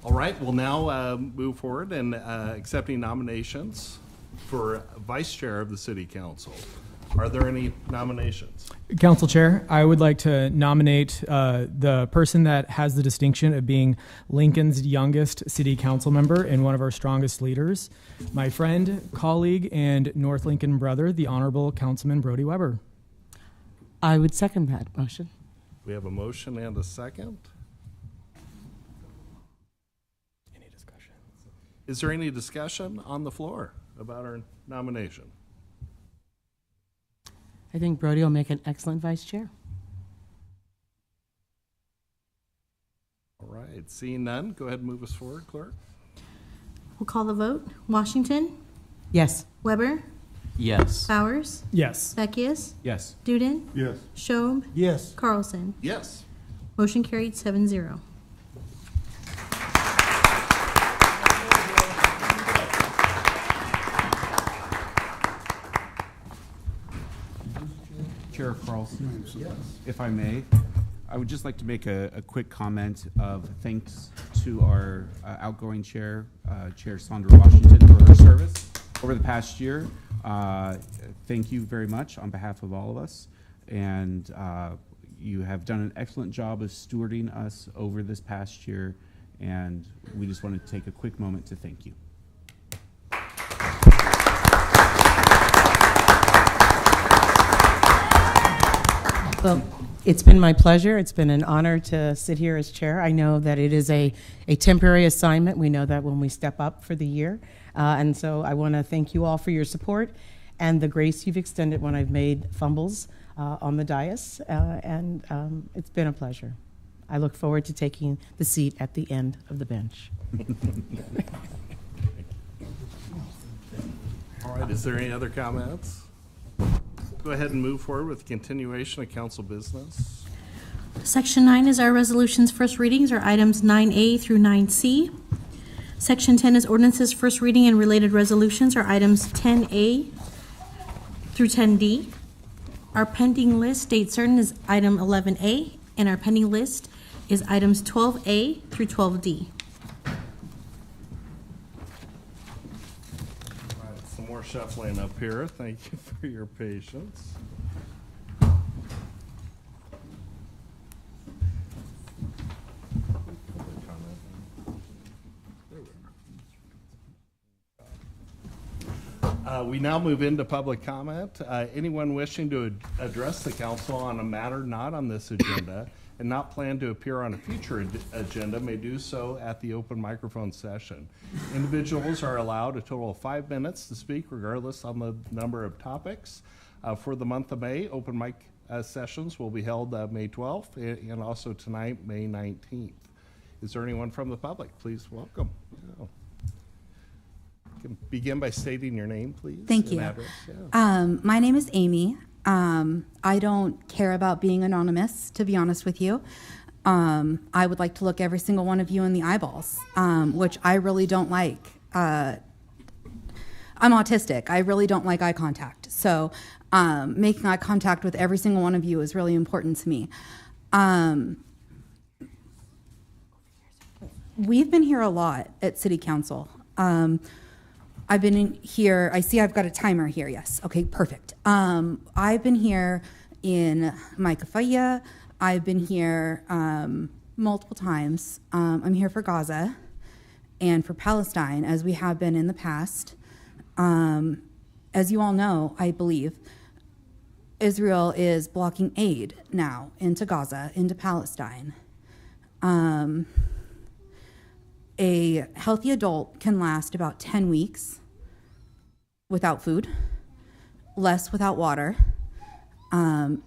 All right, we'll now move forward and accepting nominations for vice chair of the city council. Are there any nominations? Council Chair, I would like to nominate the person that has the distinction of being Lincoln's youngest city council member and one of our strongest leaders, my friend, colleague, and North Lincoln brother, the Honorable Councilman Brody Weber. I would second that motion. We have a motion and a second. Any discussion? Is there any discussion on the floor about our nomination? I think Brody will make an excellent vice chair. All right, seeing none, go ahead and move us forward, clerk. We'll call the vote. Washington, Yes. Weber, Yes. Bowers, Yes. Beckius, Yes. Duden, Yes. Schob, Yes. Carlson. Yes. Motion carried 7-0. Chair Carlson, if I may, I would just like to make a quick comment of thanks to our outgoing chair, Chair Sandra Washington, for her service over the past year. Thank you very much on behalf of all of us. And you have done an excellent job of stewarding us over this past year. And we just wanted to take a quick moment to thank you. Well, it's been my pleasure. It's been an honor to sit here as chair. I know that it is a temporary assignment. We know that when we step up for the year. And so I want to thank you all for your support and the grace you've extended when I've made fumbles on the dais. It's been a pleasure. I look forward to taking the seat at the end of the bench. All right, is there any other comments? Go ahead and move forward with the continuation of council business. Section 9 is our resolutions first readings, or items 9A through 9C. Section 10 is ordinances first reading and related resolutions, or items 10A through 10D. Our pending list, date certain, is item 11A, and our pending list is items 12A through 12D. All right, some more shuffling up here. Thank you for your patience. We now move into public comment. Anyone wishing to address the council on a matter not on this agenda and not plan to appear on a future agenda may do so at the open microphone session. Individuals are allowed a total of 5 minutes to speak regardless on the number of topics. For the month of May, open mic sessions will be held May 12th and also tonight, May 19th. Is there anyone from the public? Please welcome. Yeah. Can begin by stating your name, please. Thank you. Address. Yeah. My name is Amy. I don't care about being anonymous, to be honest with you. I would like to look every single one of you in the eyeballs, which I really don't like. I'm autistic. I really don't like eye contact. So making eye contact with every single one of you is really important to me. We've been here a lot at City Council. I've been in here, I see I've got a timer here, yes. Okay, perfect. I've been here in Micah Faya. I've been here multiple times. I'm here for Gaza and for Palestine, as we have been in the past. As you all know, I believe, Israel is blocking aid now into Gaza, into Palestine. A healthy adult can last about 10 weeks without food, less without water.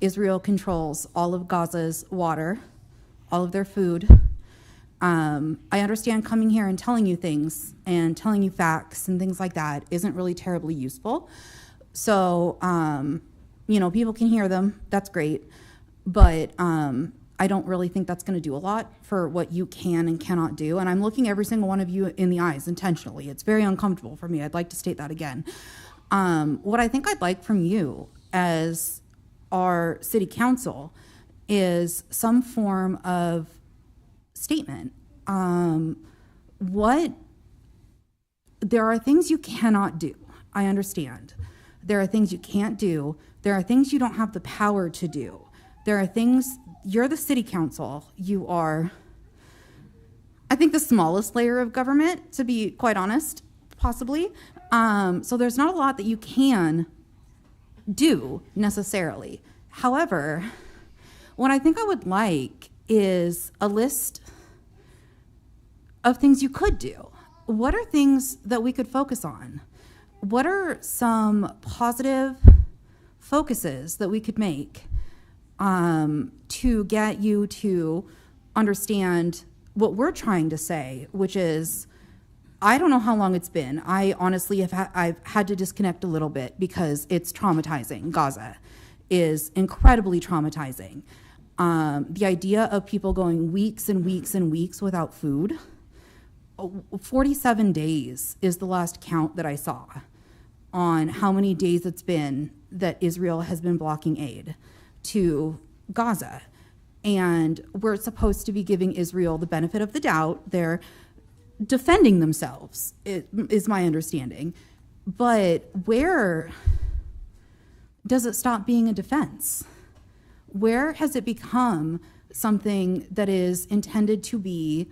Israel controls all of Gaza's water, all of their food. I understand coming here and telling you things and telling you facts and things like that isn't really terribly useful. So, people can hear them. That's great. But I don't really think that's going to do a lot for what you can and cannot do. And I'm looking every single one of you in the eyes intentionally. It's very uncomfortable for me. I'd like to state that again. What I think I'd like from you as our city council is some form of statement. There are things you cannot do. I understand. There are things you can't do. There are things you don't have the power to do. There are things, you're the city council. You are, I think, the smallest layer of government, to be quite honest, possibly. So there's not a lot that you can do necessarily. However, what I think I would like is a list of things you could do. What are things that we could focus on? What are some positive focuses that we could make to get you to understand what we're trying to say, which is, I don't know how long it's been. I honestly I've had to disconnect a little bit because it's traumatizing. Gaza is incredibly traumatizing. The idea of people going weeks and weeks and weeks without food, 47 days is the last count that I saw on how many days it's been that Israel has been blocking aid to Gaza. And we're supposed to be giving Israel the benefit of the doubt. They're defending themselves, is my understanding. But where does it stop being a defense? Where has it become something that is intended to be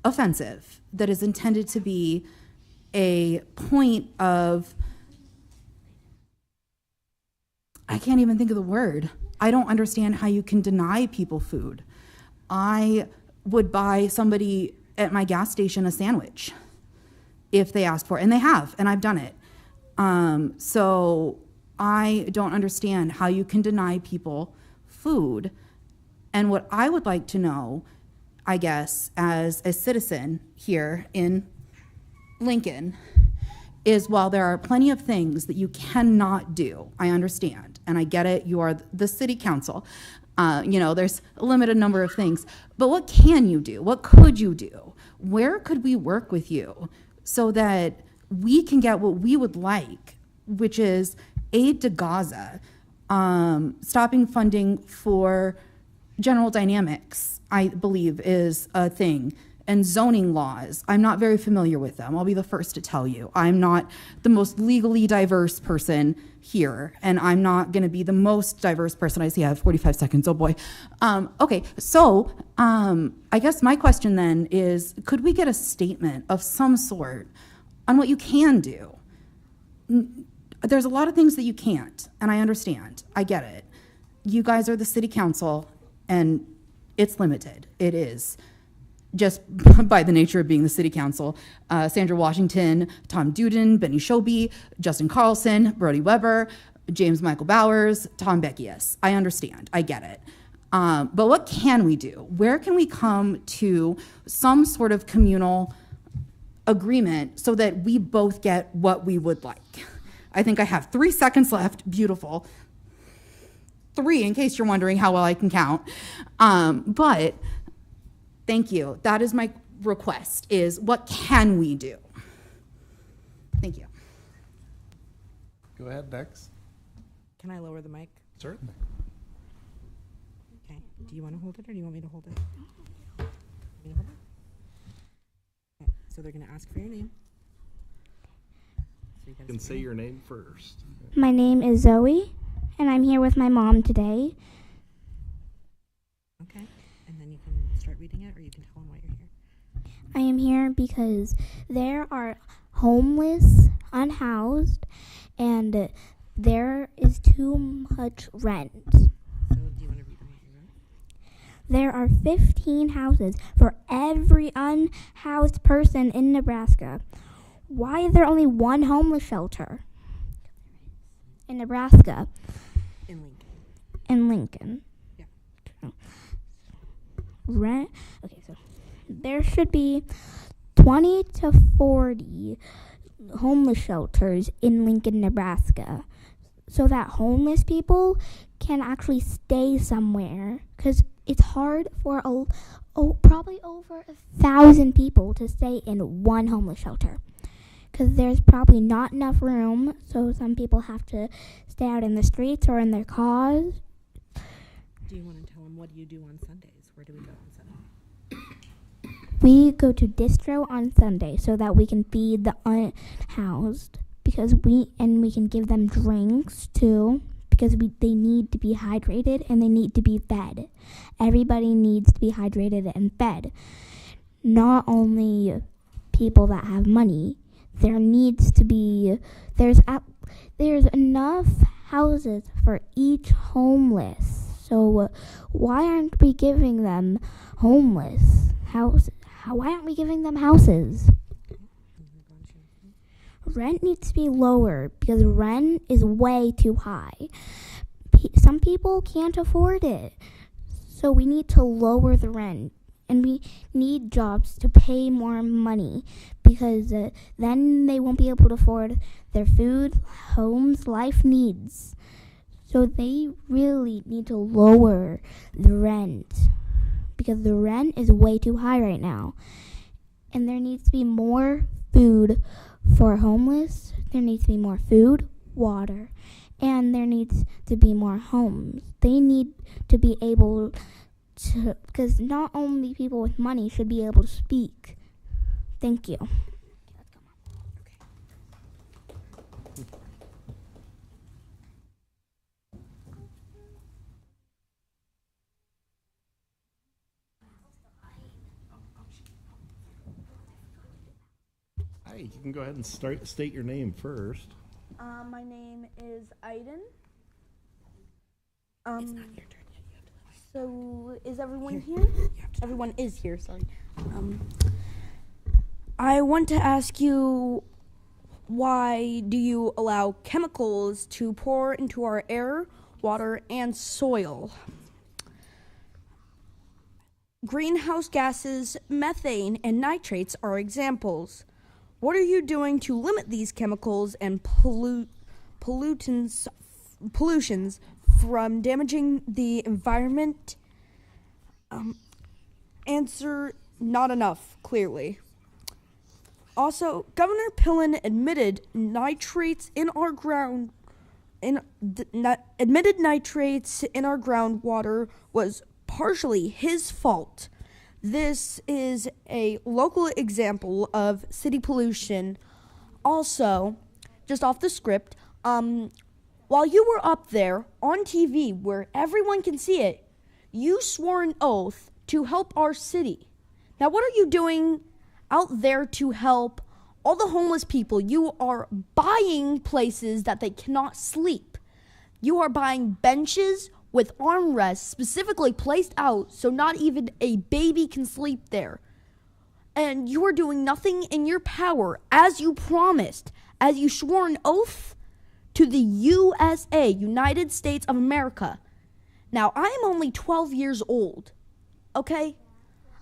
offensive, that is intended to be a point of, I can't even think of the word. I don't understand how you can deny people food. I would buy somebody at my gas station a sandwich if they asked for it, and they have, and I've done it. So I don't understand how you can deny people food. And what I would like to know, I guess, as a citizen here in Lincoln, is while there are plenty of things that you cannot do, I understand, and I get it, you are the city council, there's a limited number of things, but what can you do? What could you do? Where could we work with you so that we can get what we would like, which is aid to Gaza, stopping funding for General Dynamics, I believe, is a thing, and zoning laws. I'm not very familiar with them. I'll be the first to tell you. I'm not the most legally diverse person here, and I'm not going to be the most diverse person. I see I have 45 seconds. Oh boy. Okay, so I guess my question then is, could we get a statement of some sort on what you can do? There's a lot of things that you can't, and I understand. I get it. You guys are the city council, and it's limited. It is. Just by the nature of being the city council. Sandra Washington, Tom Duden, Benny Shobi, Justin Carlson, Brody Weber, James Michael Bowers, Tom Beckius. I understand. I get it. But what can we do? Where can we come to some sort of communal agreement so that we both get what we would like? I think I have 3 seconds left. Beautiful. 3, in case you're wondering how well I can count. But thank you. That is my request, is what can we do? Thank you. Go ahead, next. Can I lower the mic? Certainly. Okay. Do you want to hold it or do you want me to hold it? Want me to hold it? Okay. So they're going to ask for your name. So You can say your name first. My name is Zoe, and I'm here with my mom today. Okay. And then you can start reading it, or you can tell them why you're here. I am here because there are homeless, unhoused, and there is too much rent. There are 15 houses for every unhoused person in Nebraska. Why is there only one homeless shelter in Nebraska? In Lincoln. Yeah. Rent. Okay, so there should be 20 to 40 homeless shelters in Lincoln, Nebraska, so that homeless people can actually stay somewhere, because it's hard for probably over 1,000 people to stay in one homeless shelter, because there's probably not enough room, so some people have to stay out in the streets or in their cars. Do you want to tell them what do you do on Sundays? Where do we go on Sunday? We go to Distro on Sunday so that we can feed the unhoused, because we can give them drinks too, because they need to be hydrated and they need to be fed. Everybody needs to be hydrated and fed. Not only people that have money. There needs to be there's enough houses for each homeless. So why aren't we giving them homeless houses? Why aren't we giving them houses? Rent needs to be lower because rent is way too high. Some people can't afford it. So we need to lower the rent. And we need jobs to pay more money, because then they won't be able to afford their food, homes, life needs. So they really need to lower the rent, because the rent is way too high right now. And there needs to be more food for homeless. There needs to be more food, water, and there needs to be more homes. They need to be able to, because not only people with money should be able to speak. Thank you. Hi, you can go ahead and state your name first. My name is Aiden. It's not your turn. So, is everyone here? Everyone is here, sorry. I want to ask you, why do you allow chemicals to pour into our air, water, and soil? Greenhouse gases, methane, and nitrates are examples. What are you doing to limit these chemicals and pollutions from damaging the environment? Answer, not enough, clearly. Also, Governor Pillen admitted nitrates in our groundwater was partially his fault. This is a local example of city pollution. Also, just off the script, while you were up there on TV where everyone can see it, you swore an oath to help our city. Now, what are you doing out there to help all the homeless people? You are buying places that they cannot sleep. You are buying benches with armrests specifically placed out so not even a baby can sleep there. And you are doing nothing in your power, as you promised, as you swore an oath to the USA, United States of America. Now, I am only 12 years old, okay?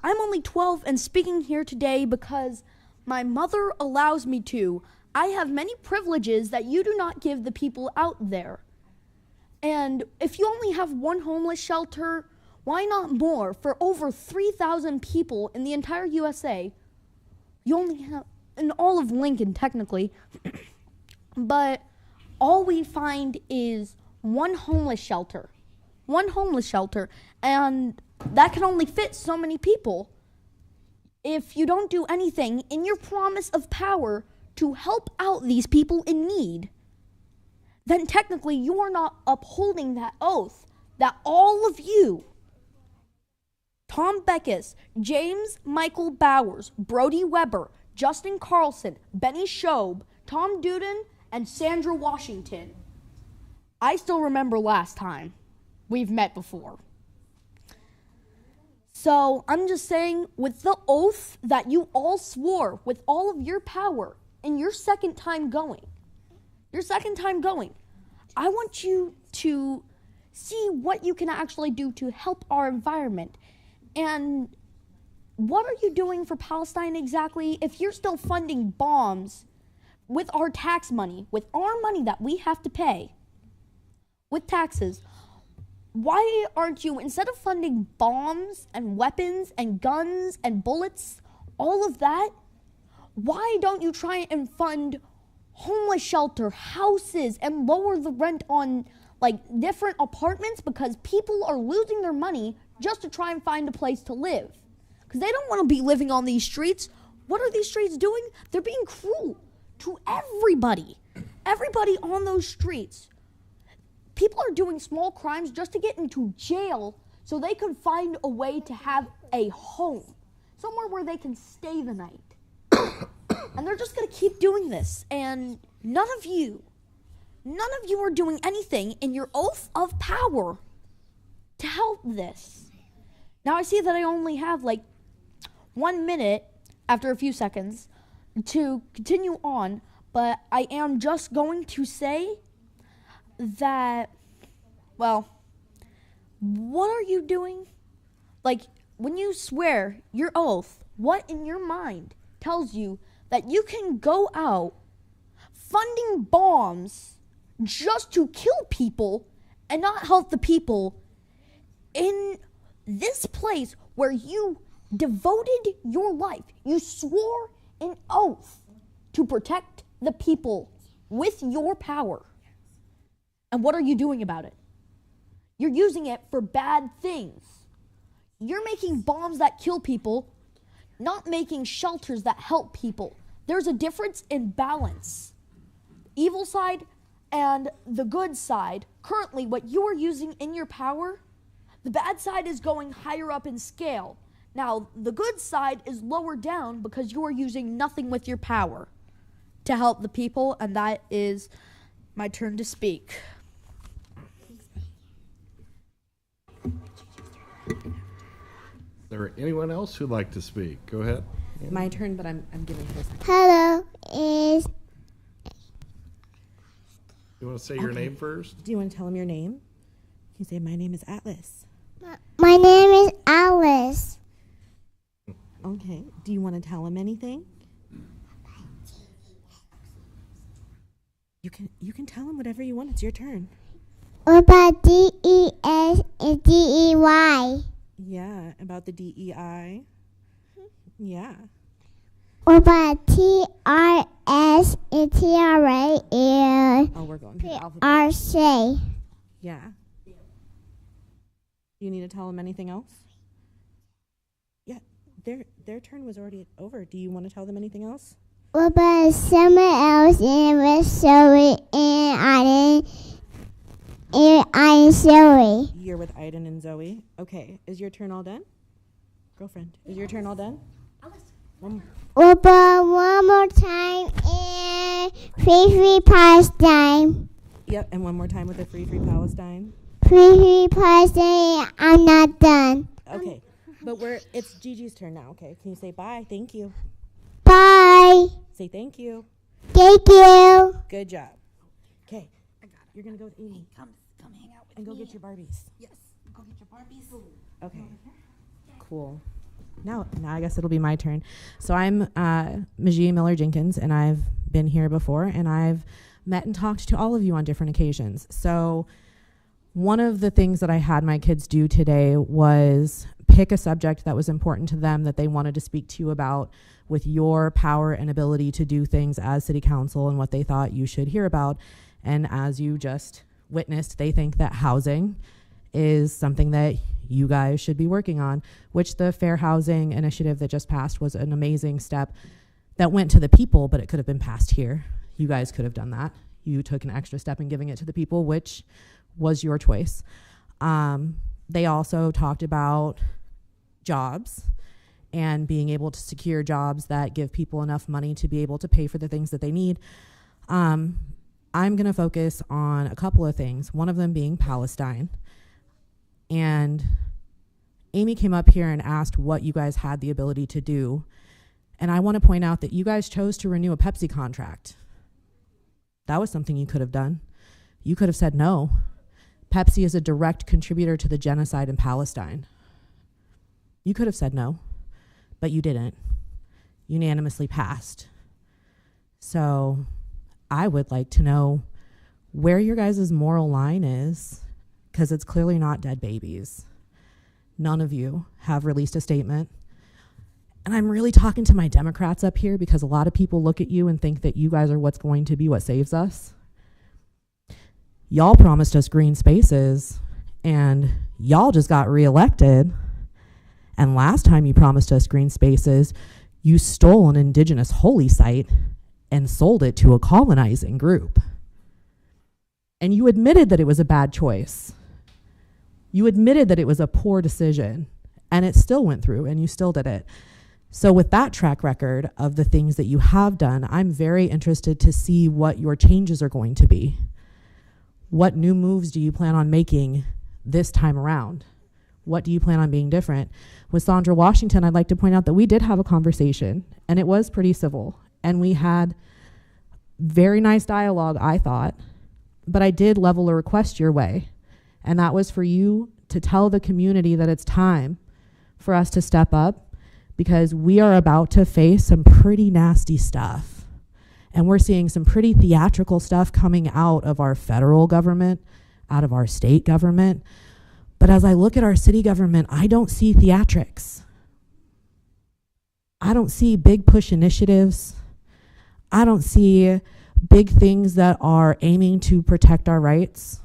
I'm only 12 and speaking here today because my mother allows me to. I have many privileges that you do not give the people out there. And if you only have one homeless shelter, why not more? For over 3,000 people in the entire USA, you only have, in all of Lincoln technically, but all we find is one homeless shelter. One homeless shelter, and that can only fit so many people. If you don't do anything in your promise of power to help out these people in need, then technically you are not upholding that oath that all of you, Tom Beckus, James Michael Bowers, Brody Weber, Justin Carlson, Benny Shobe, Tom Duden, and Sandra Washington, I still remember last time we've met before. So I'm just saying, with the oath that you all swore with all of your power in your second time going, I want you to see what you can actually do to help our environment. And what are you doing for Palestine exactly if you're still funding bombs with our tax money, with our money that we have to pay with taxes? Why aren't you, instead of funding bombs and weapons and guns and bullets, all of that, why don't you try and fund homeless shelter, houses, and lower the rent on like different apartments, because people are losing their money just to try and find a place to live, because they don't want to be living on these streets. What are these streets doing? They're being cruel to everybody on those streets. People are doing small crimes just to get into jail so they can find a way to have a home, somewhere where they can stay the night. And they're just going to keep doing this. And none of you are doing anything in your oath of power to help this. Now I see that I only have like 1 minute after a few seconds to continue on, but I am just going to say that, well, what are you doing? Like, when you swear your oath, what in your mind tells you that you can go out funding bombs just to kill people and not help the people in this place where you devoted your life? You swore an oath to protect the people with your power. And what are you doing about it? You're using it for bad things. You're making bombs that kill people, not making shelters that help people. There's a difference in balance. Evil side and the good side. Currently, what you are using in your power, the bad side is going higher up in scale. Now, the good side is lower down because you are using nothing with your power to help the people, and that is my turn to speak. Is there anyone else who'd like to speak? Go ahead. My turn, but I'm giving her a second. Hello, is. You want to say your name first? Do you want to tell him your name? You say, my name is Atlas. My name is Alice. Okay. Do you want to tell him anything? You can tell him whatever you want. It's your turn. What about DES and DEY? Yeah, about the DEI. Yeah. What about TRS and TRA and Oh, we're going through the alphabet. PRC? Yeah. You need to tell them anything else? Yeah, their turn was already over. Do you want to tell them anything else? What about someone else in Missouri and I and Zoe? You're with Aiden and Zoe. Okay, is your turn all done? Girlfriend, is your turn all done? What about one more time and Free Palestine? Yep, and one more time with the Free Palestine. Free Palestine, I'm not done. Okay, but it's Gigi's turn now, okay? Can you say bye? Thank you. Bye. Say thank you. Thank you. Good job. Okay, you're gonna go with Amy. Come hang out with And go me. get your Barbies. Yes, go get your Barbies. Okay. Cool. Now I guess it'll be my turn. So I'm Majia Miller Jenkins, and I've been here before, and I've met and talked to all of you on different occasions. So one of the things that I had my kids do today was pick a subject that was important to them that they wanted to speak to you about with your power and ability to do things as city council and what they thought you should hear about. And as you just witnessed, they think that housing is something that you guys should be working on, which the Fair Housing Initiative that just passed was an amazing step that went to the people, but it could have been passed here. You guys could have done that. You took an extra step in giving it to the people, which was your choice. They also talked about jobs and being able to secure jobs that give people enough money to be able to pay for the things that they need. I'm going to focus on a couple of things, one of them being Palestine. And Amy came up here and asked what you guys had the ability to do. And I want to point out that you guys chose to renew a Pepsi contract. That was something you could have done. You could have said no. Pepsi is a direct contributor to the genocide in Palestine. You could have said no, but you didn't. Unanimously passed. So I would like to know where your guys' moral line is, because it's clearly not dead babies. None of you have released a statement. And I'm really talking to my Democrats up here, because a lot of people look at you and think that you guys are what's going to be what saves us. Y'all promised us green spaces, and y'all just got reelected. And last time you promised us green spaces, you stole an indigenous holy site and sold it to a colonizing group. And you admitted that it was a bad choice. You admitted that it was a poor decision, and it still went through, and you still did it. So with that track record of the things that you have done, I'm very interested to see what your changes are going to be. What new moves do you plan on making this time around? What do you plan on being different? With Sandra Washington, I'd like to point out that we did have a conversation, and it was pretty civil, and we had very nice dialogue, I thought, but I did level a request your way, and that was for you to tell the community that it's time for us to step up, because we are about to face some pretty nasty stuff, and we're seeing some pretty theatrical stuff coming out of our federal government, out of our state government. But as I look at our city government, I don't see theatrics. I don't see big push initiatives. I don't see big things that are aiming to protect our rights.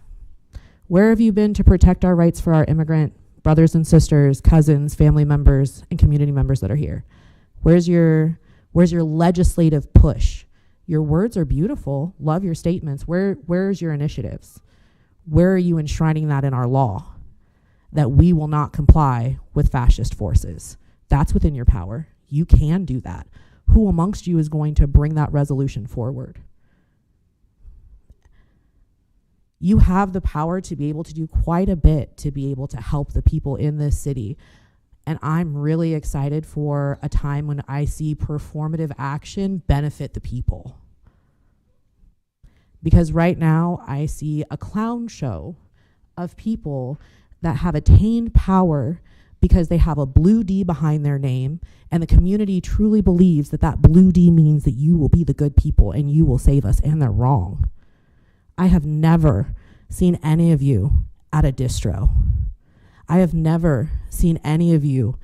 Where have you been to protect our rights for our immigrant brothers and sisters, cousins, family members, and community members that are here? Where's your legislative push? Your words are beautiful. Love your statements. Where's your initiatives? Where are you enshrining that in our law? That we will not comply with fascist forces. That's within your power. You can do that. Who amongst you is going to bring that resolution forward? You have the power to be able to do quite a bit to be able to help the people in this city. And I'm really excited for a time when I see performative action benefit the people. Because right now I see a clown show of people that have attained power because they have a blue D behind their name, and the community truly believes that that blue D means that you will be the good people and you will save us, and they're wrong. I have never seen any of you at a distro. I have never seen any of you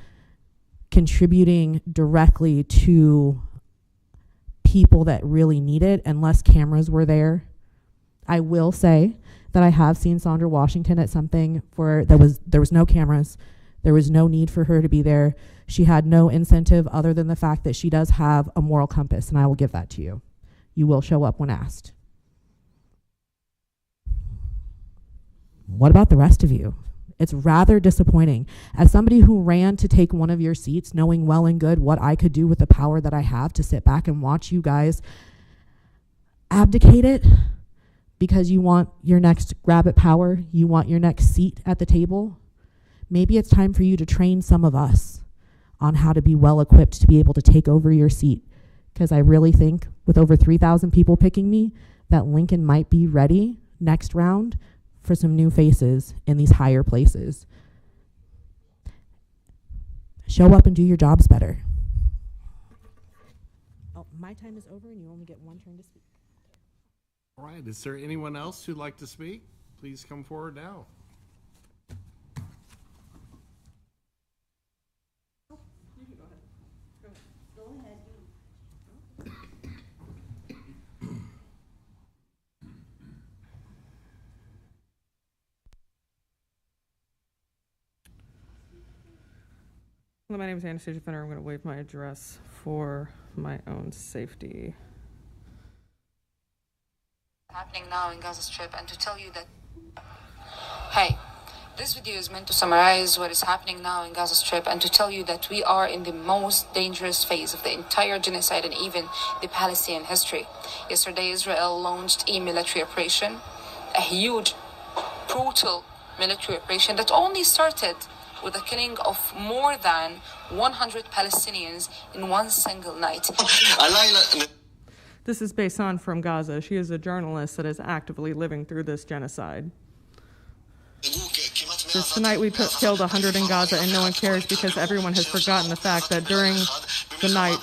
contributing directly to people that really need it unless cameras were there. I will say that I have seen Sandra Washington at something where there was no cameras. There was no need for her to be there. She had no incentive other than the fact that she does have a moral compass, and I will give that to you. You will show up when asked. What about the rest of you? It's rather disappointing. As somebody who ran to take one of your seats, knowing well and good what I could do with the power that I have, to sit back and watch you guys abdicate it because you want your next grab at power, you want your next seat at the table, maybe it's time for you to train some of us on how to be well equipped to be able to take over your seat. Because I really think with over 3,000 people picking me, that Lincoln might be ready next round for some new faces in these higher places. Show up and do your jobs better. Oh, my time is over and you only get one turn to speak. All right, is there anyone else who'd like to speak? Please come forward now. Hello, my name is Anastasia Fenner. I'm going to waive my address for my own safety. Happening now in Gaza Strip, and to tell you that, hey, This video is meant to summarize what is happening now in Gaza Strip and to tell you that we are in the most dangerous phase of the entire genocide and even the Palestinian history. Yesterday, Israel launched a military operation, a huge, brutal military operation that only started with the killing of more than 100 Palestinians in one single night. This is Baysan from Gaza. She is a journalist that is actively living through this genocide. Since tonight we killed 100 in Gaza and no one cares because everyone has forgotten the fact that during the night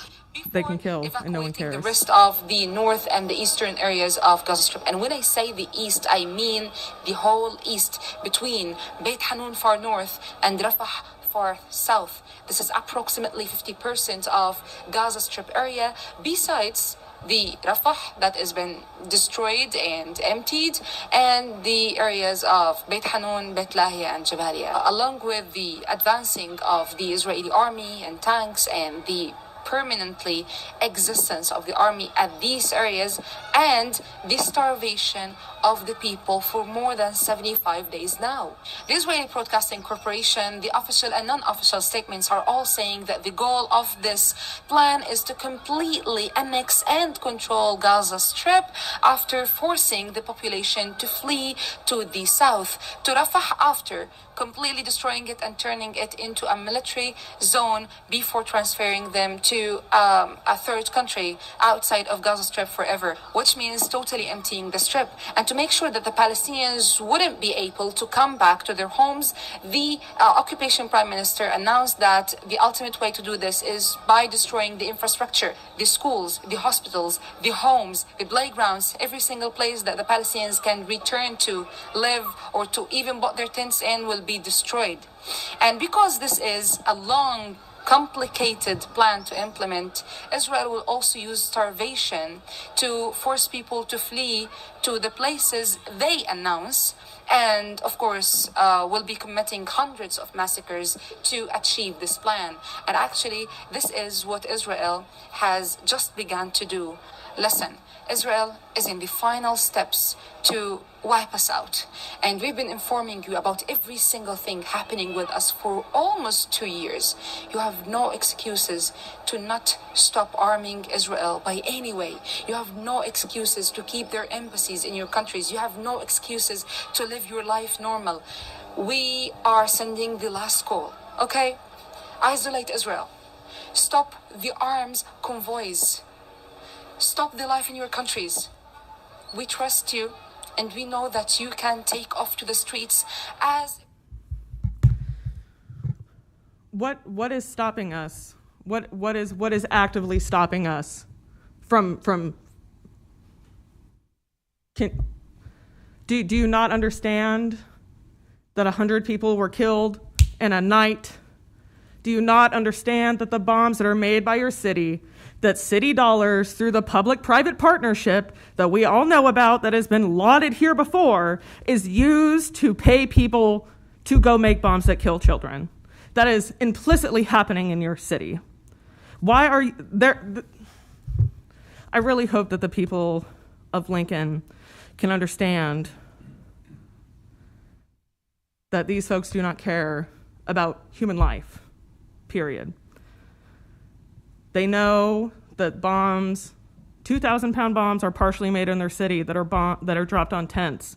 they can kill and no one cares. The rest of the north and the eastern areas of Gaza Strip. And when I say the east, I mean the whole east between Beit Hanun far north and Rafah far south. This is approximately 50% of Gaza Strip area, besides the Rafah that has been destroyed and emptied, and the areas of Beit Hanun, Beit Lahia, and Jabalia, along with the advancing of the Israeli army and tanks and the permanently existence of the army at these areas, and the starvation of the people for more than 75 days now. The Israeli Broadcasting Corporation, the official and non-official statements are all saying that the goal of this plan is to completely annex and control Gaza Strip after forcing the population to flee to the south, to Rafah, after completely destroying it and turning it into a military zone before transferring them to a third country outside of Gaza Strip forever, which means totally emptying the strip. And to make sure that the Palestinians wouldn't be able to come back to their homes, the occupation prime minister announced that the ultimate way to do this is by destroying the infrastructure, the schools, the hospitals, the homes, the playgrounds, every single place that the Palestinians can return to live or to even put their tents in will be destroyed. And because this is a long, complicated plan to implement, Israel will also use starvation to force people to flee to the places they announce, and of course will be committing hundreds of massacres to achieve this plan. And actually, this is what Israel has just begun to do. Listen, Israel is in the final steps to wipe us out. And we've been informing you about every single thing happening with us for almost 2 years. You have no excuses to not stop arming Israel by any way. You have no excuses to keep their embassies in your countries. You have no excuses to live your life normal. We are sending the last call, okay? Isolate Israel. Stop the arms convoys. Stop the life in your countries. We trust you, and we know that you can take off to the streets as... What is stopping us? What is actively stopping us from do you not understand that 100 people were killed in a night? Do you not understand that the bombs that are made by your city, that city dollars through the public-private partnership that we all know about that has been lauded here before, is used to pay people to go make bombs that kill children? That is implicitly happening in your city. Why are you there? I really hope that the people of Lincoln can understand that these folks do not care about human life, period. They know that bombs, 2,000-pound bombs, are partially made in their city that are dropped on tents,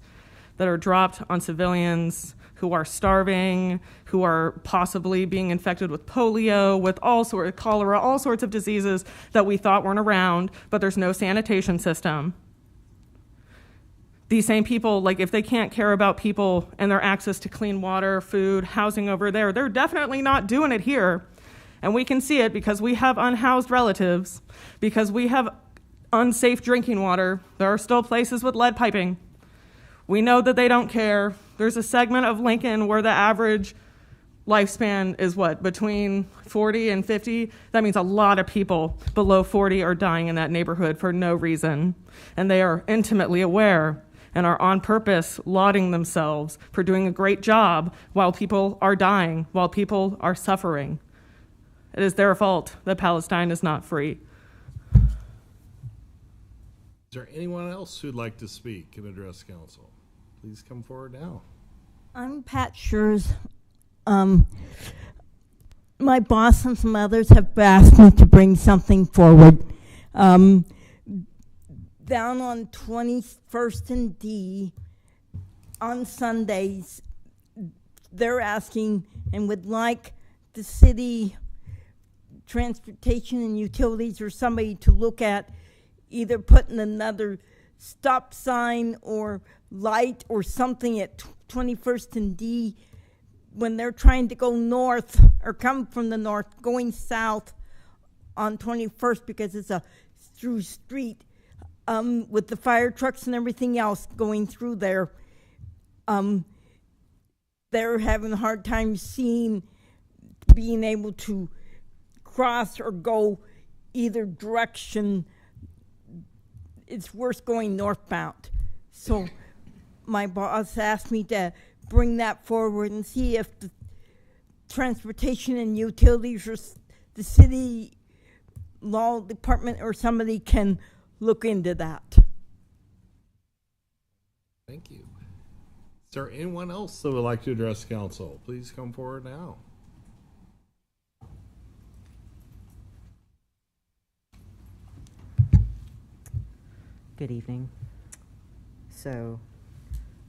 that are dropped on civilians who are starving, who are possibly being infected with polio, with all sorts of cholera, all sorts of diseases that we thought weren't around, but there's no sanitation system. These same people, like, if they can't care about people and their access to clean water, food, housing over there, they're definitely not doing it here. And we can see it because we have unhoused relatives, because we have unsafe drinking water. There are still places with lead piping. We know that they don't care. There's a segment of Lincoln where the average lifespan is between 40 and 50? That means a lot of people below 40 are dying in that neighborhood for no reason. And they are intimately aware and are on purpose lauding themselves for doing a great job while people are dying, while people are suffering. It is their fault that Palestine is not free. Is there anyone else who'd like to speak and address council? Please come forward now. I'm Pat Schurz. My boss and some others have asked me to bring something forward. Down on 21st and D, on Sundays, they're asking and would like the city transportation and utilities or somebody to look at either putting another stop sign or light or something at 21st and D when they're trying to go north or come from the north going south on 21st, because it's a through street with the fire trucks and everything else going through there. They're having a hard time being able to cross or go either direction. It's worse going northbound. So my boss asked me to bring that forward and see if the transportation and utilities or the city law department or somebody can look into that. Thank you. Is there anyone else that would like to address council? Please come forward now. Good evening. So,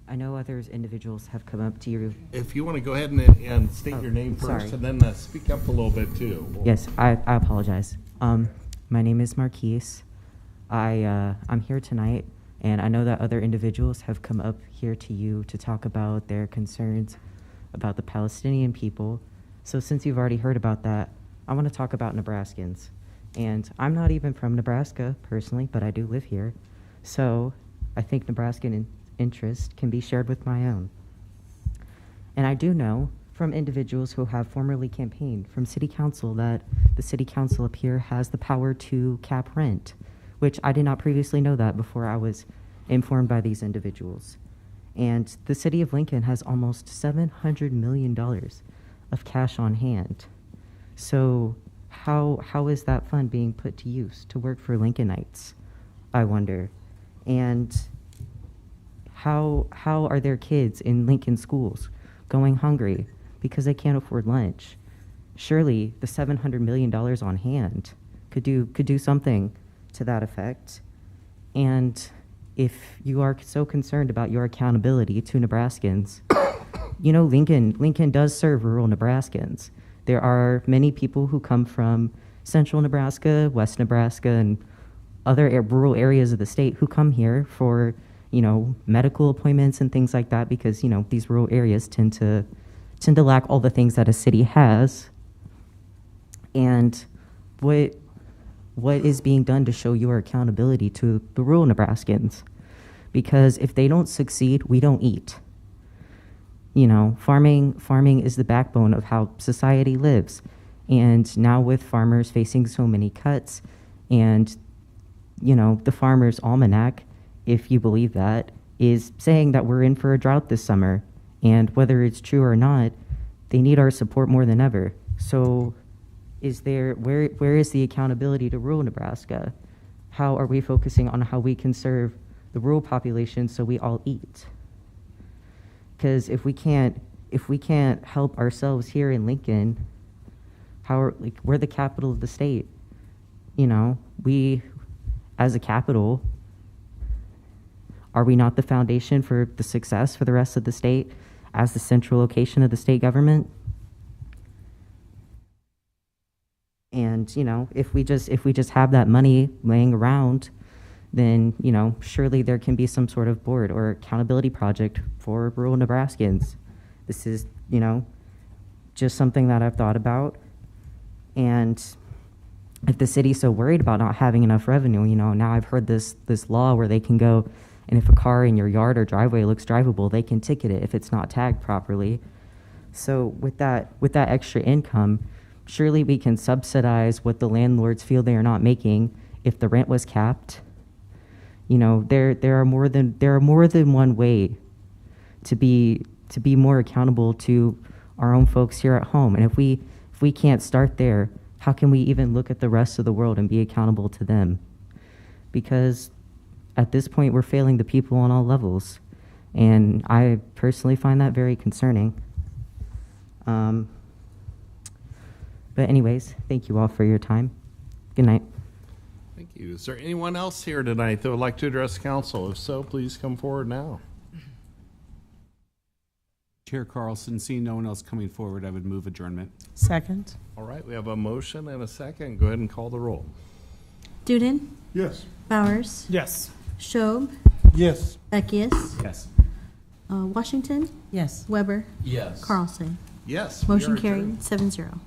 I know others individuals have come up to you. If you want to go ahead and state your name first, sorry. and then speak up a little bit too. Yes, I apologize. My name is Marquise. I'm here tonight, and I know that other individuals have come up here to you to talk about their concerns about the Palestinian people. So since you've already heard about that, I want to talk about Nebraskans. And I'm not even from Nebraska personally, but I do live here. So I think Nebraskan interest can be shared with my own. And I do know from individuals who have formerly campaigned from city council that the city council up here has the power to cap rent, which I did not previously know that before I was informed by these individuals. And the city of Lincoln has almost $700 million of cash on hand. So how is that fund being put to use to work for Lincolnites, I wonder? And how are their kids in Lincoln schools going hungry because they can't afford lunch? Surely the $700 million on hand could do something to that effect. And if you are so concerned about your accountability to Nebraskans, you know, Lincoln does serve rural Nebraskans. There are many people who come from central Nebraska, west Nebraska, and other rural areas of the state who come here for, you know, medical appointments and things like that, because, you know, these rural areas tend to lack all the things that a city has. And what is being done to show your accountability to the rural Nebraskans? Because if they don't succeed, we don't eat. You know, farming is the backbone of how society lives. And now with farmers facing so many cuts, and, you know, the Farmer's Almanac, if you believe that, is saying that we're in for a drought this summer. And whether it's true or not, they need our support more than ever. So where is the accountability to rural Nebraska? How are we focusing on how we can serve the rural population so we all eat? Because if we can't help ourselves here in Lincoln, we're the capital of the state. You know, we, as a capital, are we not the foundation for the success for the rest of the state as the central location of the state government? And, you know, if we just have that money laying around, then, you know, surely there can be some sort of board or accountability project for rural Nebraskans. This is, you know, just something that I've thought about. And if the city's so worried about not having enough revenue, you know, now I've heard this law where they can go, and if a car in your yard or driveway looks drivable, they can ticket it if it's not tagged properly. So with that extra income, surely we can subsidize what the landlords feel they are not making if the rent was capped. You know, there are more than one way to be more accountable to our own folks here at home. And if we can't start there, how can we even look at the rest of the world and be accountable to them? Because at this point, we're failing the people on all levels. And I personally find that very concerning. But anyways, thank you all for your time. Good night. Thank you. Is there anyone else here tonight that would like to address council? If so, please come forward now. Chair Carlson, seeing no one else coming forward, I would move adjournment. Second. All right, we have a motion and a second. Go ahead and call the roll. Duden, Yes. Bowers, Yes. Schob, Yes. Beckius, Yes. Washington, Yes. Weber, Yes. Carlson. Yes. we are Motion carried, adjourned. 7-0.